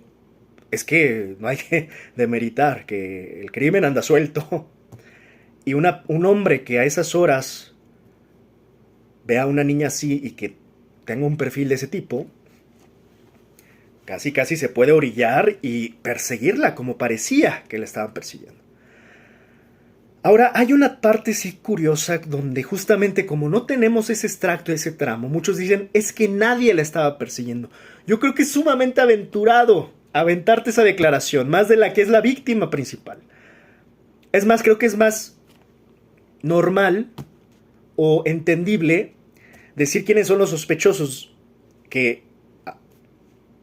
es que no hay que demeritar, que el crimen anda suelto. Y un hombre que a esas horas vea a una niña así y que tenga un perfil de ese tipo, casi se puede orillar y perseguirla como parecía que la estaban persiguiendo. Ahora, hay una parte sí curiosa donde justamente como no tenemos ese extracto, ese tramo, muchos dicen, es que nadie la estaba persiguiendo. Yo creo que es sumamente aventurado aventarte esa declaración, más de la que es la víctima principal. Es más, creo que es más normal o entendible decir quiénes son los sospechosos que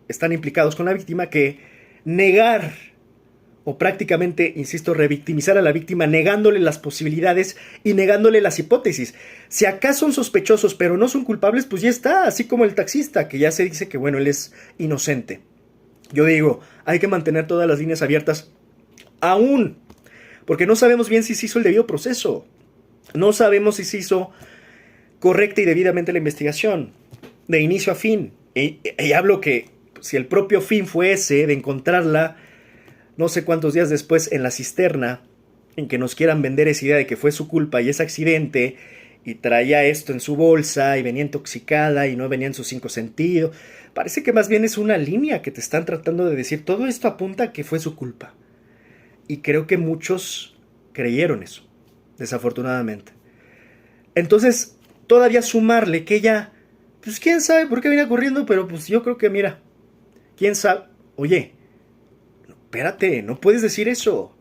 están implicados con la víctima que negar o prácticamente, insisto, revictimizar a la víctima negándole las posibilidades y negándole las hipótesis. Si acá son sospechosos pero no son culpables, pues ya está, así como el taxista que ya se dice que bueno, él es inocente. Yo digo, hay que mantener todas las líneas abiertas aún, porque no sabemos bien si se hizo el debido proceso. No sabemos si se hizo correcta y debidamente la investigación, de inicio a fin. Y hablo que si el propio fin fue ese, de encontrarla no sé cuántos días después en la cisterna, en que nos quieran vender esa idea de que fue su culpa y ese accidente, y traía esto en su bolsa, y venía intoxicada, y no venía en sus 5 sentidos. Parece que más bien es una línea que te están tratando de decir, todo esto apunta a que fue su culpa. Y creo que muchos creyeron eso, desafortunadamente. Entonces, todavía sumarle que ella, pues quién sabe por qué venía corriendo, pero pues yo creo que mira, quién sabe, oye, espérate, no puedes decir eso.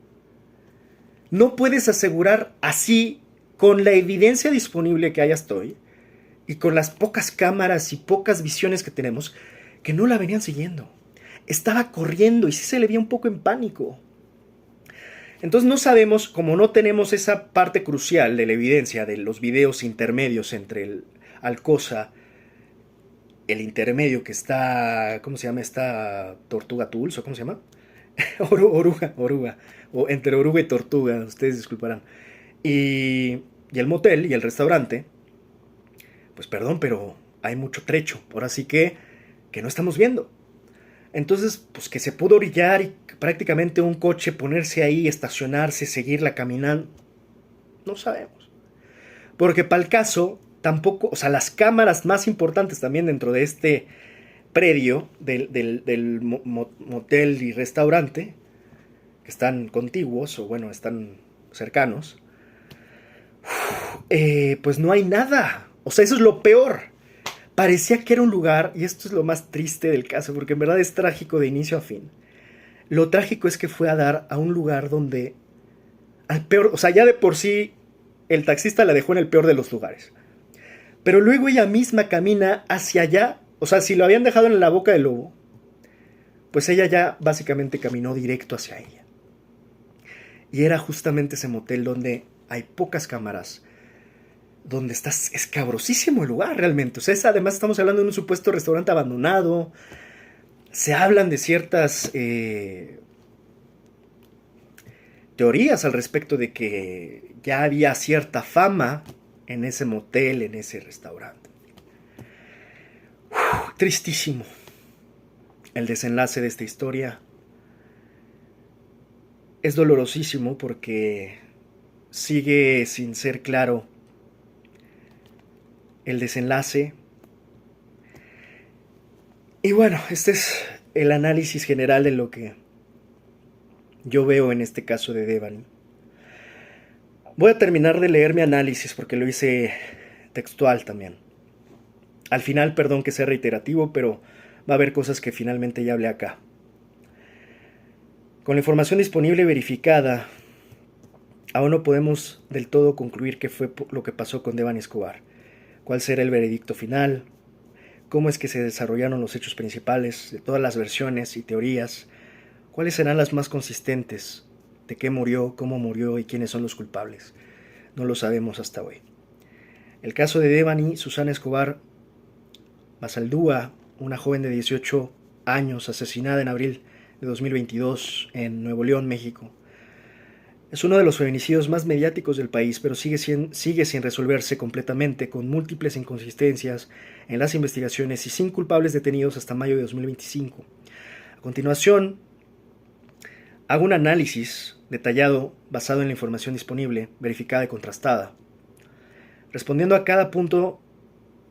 No puedes asegurar así, con la evidencia disponible que hay hasta hoy, y con las pocas cámaras y pocas visiones que tenemos, que no la venían siguiendo. Estaba corriendo y sí se le veía un poco en pánico. Entonces no sabemos, como no tenemos esa parte crucial de la evidencia de los videos intermedios entre el Alcosa, el intermedio que está, ¿cómo se llama? Esta Tortuga Tools, ¿o cómo se llama? Oruga, o entre oruga y tortuga, ustedes disculparán. Y el motel y el restaurante, pues perdón, pero hay mucho trecho, ahora sí que no estamos viendo. Entonces, pues que se pudo orillar y prácticamente un coche ponerse ahí, estacionarse, seguirla caminando, no sabemos. Porque para el caso, tampoco, o sea, las cámaras más importantes también dentro de este predio del motel y restaurante, que están contiguos, o bueno, están cercanos, pues no hay nada. O sea, eso es lo peor. Parecía que era un lugar, y esto es lo más triste del caso, porque en verdad es trágico de inicio a fin. Lo trágico es que fue a dar a un lugar donde, al peor, o sea, ya de por sí el taxista la dejó en el peor de los lugares. Pero luego ella misma camina hacia allá. O sea, si lo habían dejado en la boca del lobo, pues ella ya básicamente caminó directo hacia ella. Y era justamente ese motel donde hay pocas cámaras, donde está escabrosísimo el lugar realmente. O sea, además estamos hablando de un supuesto restaurante abandonado. Se hablan de ciertas teorías al respecto de que ya había cierta fama en ese motel, en ese restaurante. Tristísimo el desenlace de esta historia. Es dolorosísimo porque sigue sin ser claro el desenlace. Y bueno, este es el análisis general de lo que yo veo en este caso de Devani. Voy a terminar de leer mi análisis porque lo hice textual también. Al final, perdón que sea reiterativo, pero va a haber cosas que finalmente ya hablé acá. Con la información disponible y verificada, aún no podemos del todo concluir qué fue lo que pasó con Devani Escobar. ¿Cuál será el veredicto final? ¿Cómo es que se desarrollaron los hechos principales de todas las versiones y teorías? ¿Cuáles serán las más consistentes? ¿De qué murió, cómo murió y quiénes son los culpables? No lo sabemos hasta hoy. El caso de Devani Susana Escobar Basaldúa, una joven de 18 años asesinada en abril de 2022 en Nuevo León, México. Es uno de los feminicidios más mediáticos del país, pero sigue sin resolverse completamente, con múltiples inconsistencias en las investigaciones y sin culpables detenidos hasta mayo de 2025. A continuación, hago un análisis detallado basado en la información disponible, verificada y contrastada, respondiendo a cada punto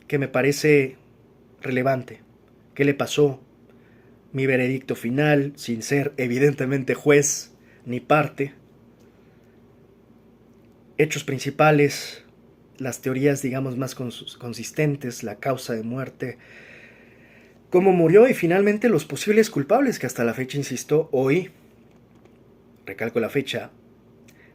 que me parece relevante. ¿Qué le pasó? Mi veredicto final, sin ser evidentemente juez ni parte. Hechos principales, las teorías digamos más consistentes, la causa de muerte, cómo murió y finalmente los posibles culpables que hasta la fecha, insisto, hoy, recalco la fecha,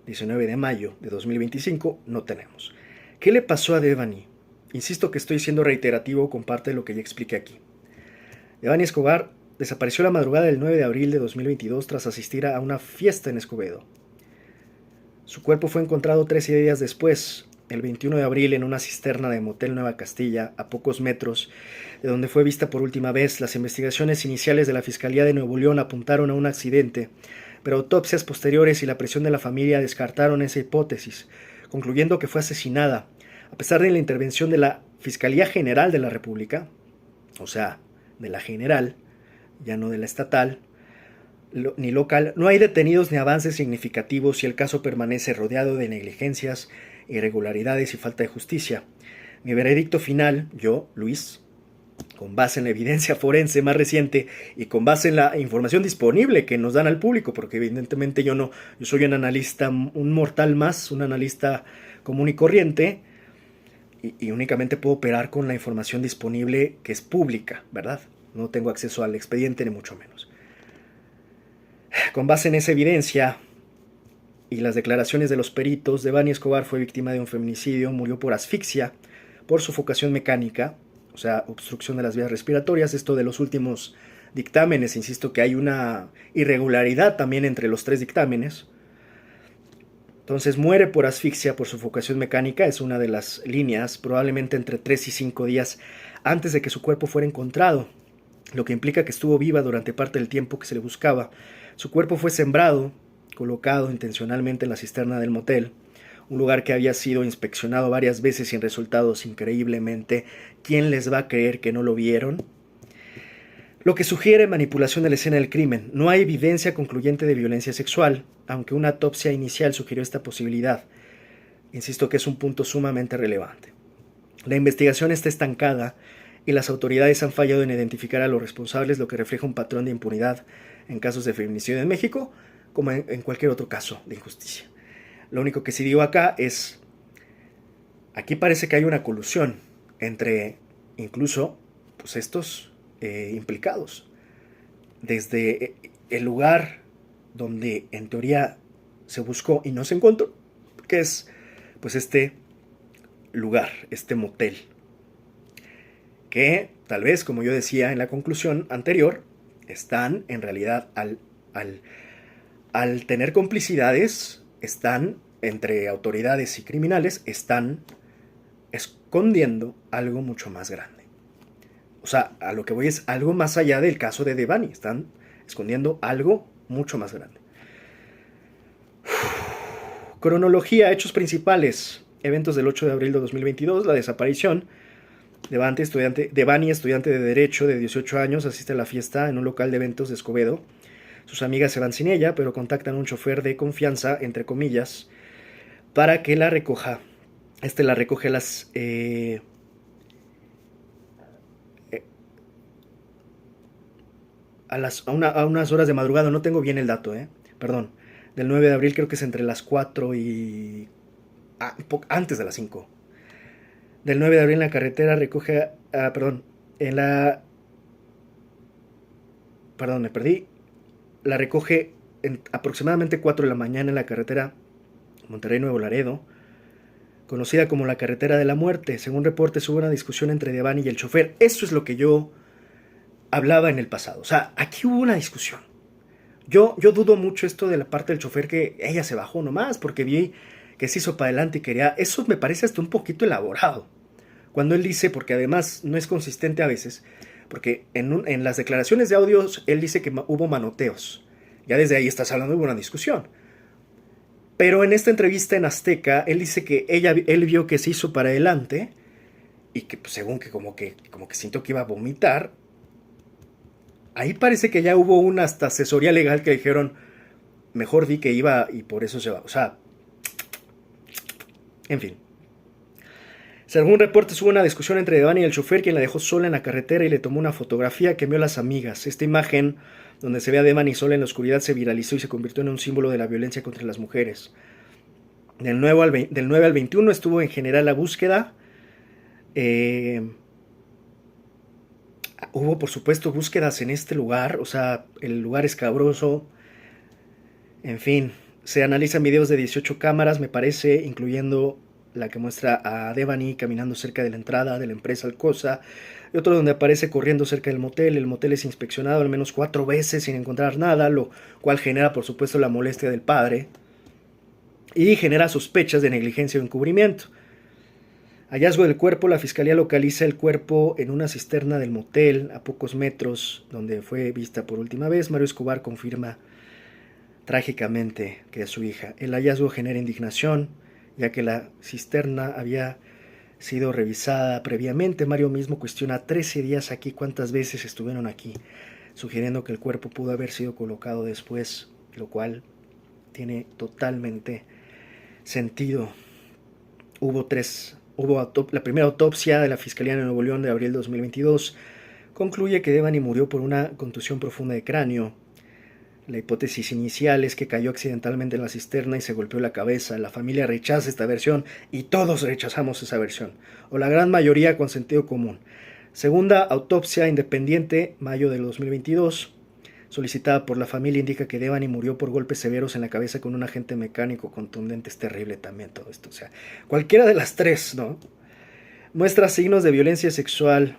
19 de mayo de 2025, no tenemos. ¿Qué le pasó a Devani? Insisto que estoy siendo reiterativo con parte de lo que ya expliqué aquí. Devani Escobar desapareció la madrugada del 9 de abril de 2022 tras asistir a una fiesta en Escobedo. Su cuerpo fue encontrado 13 días después, el 21 de abril, en una cisterna de Motel Nueva Castilla, a pocos metros de donde fue vista por última vez. Las investigaciones iniciales de la Fiscalía de Nuevo León apuntaron a un accidente, pero autopsias posteriores y la presión de la familia descartaron esa hipótesis, concluyendo que fue asesinada, a pesar de la intervención de la Fiscalía General de la República, o sea, de la general, ya no de la estatal, ni local. No hay detenidos ni avances significativos y el caso permanece rodeado de negligencias, irregularidades y falta de justicia. Mi veredicto final, yo, Luis, con base en la evidencia forense más reciente y con base en la información disponible que nos dan al público, porque evidentemente yo soy un analista, un mortal más, un analista común y corriente, y únicamente puedo operar con la información disponible que es pública, ¿verdad? No tengo acceso al expediente ni mucho menos. Con base en esa evidencia y las declaraciones de los peritos, Devani Escobar fue víctima de un feminicidio, murió por asfixia, por sofocación mecánica, o sea, obstrucción de las vías respiratorias. Esto de los últimos dictámenes, insisto que hay una irregularidad también entre los tres dictámenes. Entonces muere por asfixia, por sofocación mecánica, es una de las líneas, probablemente entre 3 y 5 días antes de que su cuerpo fuera encontrado, lo que implica que estuvo viva durante parte del tiempo que se le buscaba. Su cuerpo fue sembrado, colocado intencionalmente en la cisterna del motel, un lugar que había sido inspeccionado varias veces sin resultados. Increíblemente, ¿quién les va a creer que no lo vieron? Lo que sugiere manipulación de la escena del crimen. No hay evidencia concluyente de violencia sexual, aunque una autopsia inicial sugirió esta posibilidad. Insisto que es un punto sumamente relevante. La investigación está estancada y las autoridades han fallado en identificar a los responsables, lo que refleja un patrón de impunidad en casos de feminicidio en México, como en cualquier otro caso de injusticia. Lo único que sí digo acá es, aquí parece que hay una colusión entre incluso pues estos implicados. Desde el lugar donde en teoría se buscó y no se encontró, que es pues este lugar, este motel, que tal vez, como yo decía en la conclusión anterior, Están, en realidad, al tener complicidades, están, entre autoridades y criminales, están escondiendo algo mucho más grande. O sea, a lo que voy es algo más allá del caso de Devani. Están escondiendo algo mucho más grande. Cronología, hechos principales. Eventos del 8 de abril de 2022, la desaparición. Devani, estudiante de Derecho de 18 años, asiste a la fiesta en un local de eventos de Escobedo. Sus amigas se van sin ella, pero contactan a un chofer de confianza, entre comillas, para que la recoja. La recoge a unas horas de madrugada, no tengo bien el dato, perdón, del 9 de abril, creo que es entre las 4 y... antes de las 5. Del 9 de abril en la carretera recoge... en la... Perdón, me perdí. La recoge en aproximadamente 4 de la mañana en la carretera Monterrey-Nuevo Laredo, conocida como la carretera de la muerte. Según reportes, hubo una discusión entre Devani y el chofer. Eso es lo que yo hablaba en el pasado. O sea, aquí hubo una discusión. Yo dudo mucho esto de la parte del chofer, que ella se bajó nomás porque vi que se hizo para adelante y quería... Eso me parece hasta un poquito elaborado. Cuando él dice, porque además no es consistente a veces, porque en las declaraciones de audios él dice que hubo manoteos. Ya desde ahí estás hablando de una discusión. Pero en esta entrevista en Azteca, él dice que él vio que se hizo para adelante y que pues, según que como que sintió que iba a vomitar. Ahí parece que ya hubo una hasta asesoría legal que dijeron, mejor di que iba y por eso se va. O sea, en fin. Según reportes, hubo una discusión entre Devani y el chofer, quien la dejó sola en la carretera y le tomó una fotografía que envió a las amigas. Esta imagen, donde se ve a Devani sola en la oscuridad, se viralizó y se convirtió en un símbolo de la violencia contra las mujeres. Del 9 al 21 estuvo en general la búsqueda. Hubo, por supuesto, búsquedas en este lugar, o sea, el lugar escabroso. En fin, se analizan videos de 18 cámaras, me parece, incluyendo la que muestra a Devani caminando cerca de la entrada de la empresa Alcosa, y otro donde aparece corriendo cerca del motel. El motel es inspeccionado al menos 4 veces sin encontrar nada, lo cual genera, por supuesto, la molestia del padre y genera sospechas de negligencia o encubrimiento. Hallazgo del cuerpo, la fiscalía localiza el cuerpo en una cisterna del motel a pocos metros donde fue vista por última vez. Mario Escobar confirma trágicamente que es su hija. El hallazgo genera indignación, ya que la cisterna había sido revisada previamente. Mario mismo cuestiona 13 días aquí, ¿cuántas veces estuvieron aquí? Sugiriendo que el cuerpo pudo haber sido colocado después, lo cual tiene totalmente sentido. La primera autopsia de la Fiscalía de Nuevo León de abril de 2022 concluye que Devani murió por una contusión profunda de cráneo. La hipótesis inicial es que cayó accidentalmente en la cisterna y se golpeó la cabeza. La familia rechaza esta versión y todos rechazamos esa versión, o la gran mayoría con sentido común. Segunda autopsia independiente, mayo del 2022, solicitada por la familia, indica que Devani murió por golpes severos en la cabeza con un agente mecánico contundente. Es terrible también todo esto. O sea, cualquiera de las tres, ¿no? Muestra signos de violencia sexual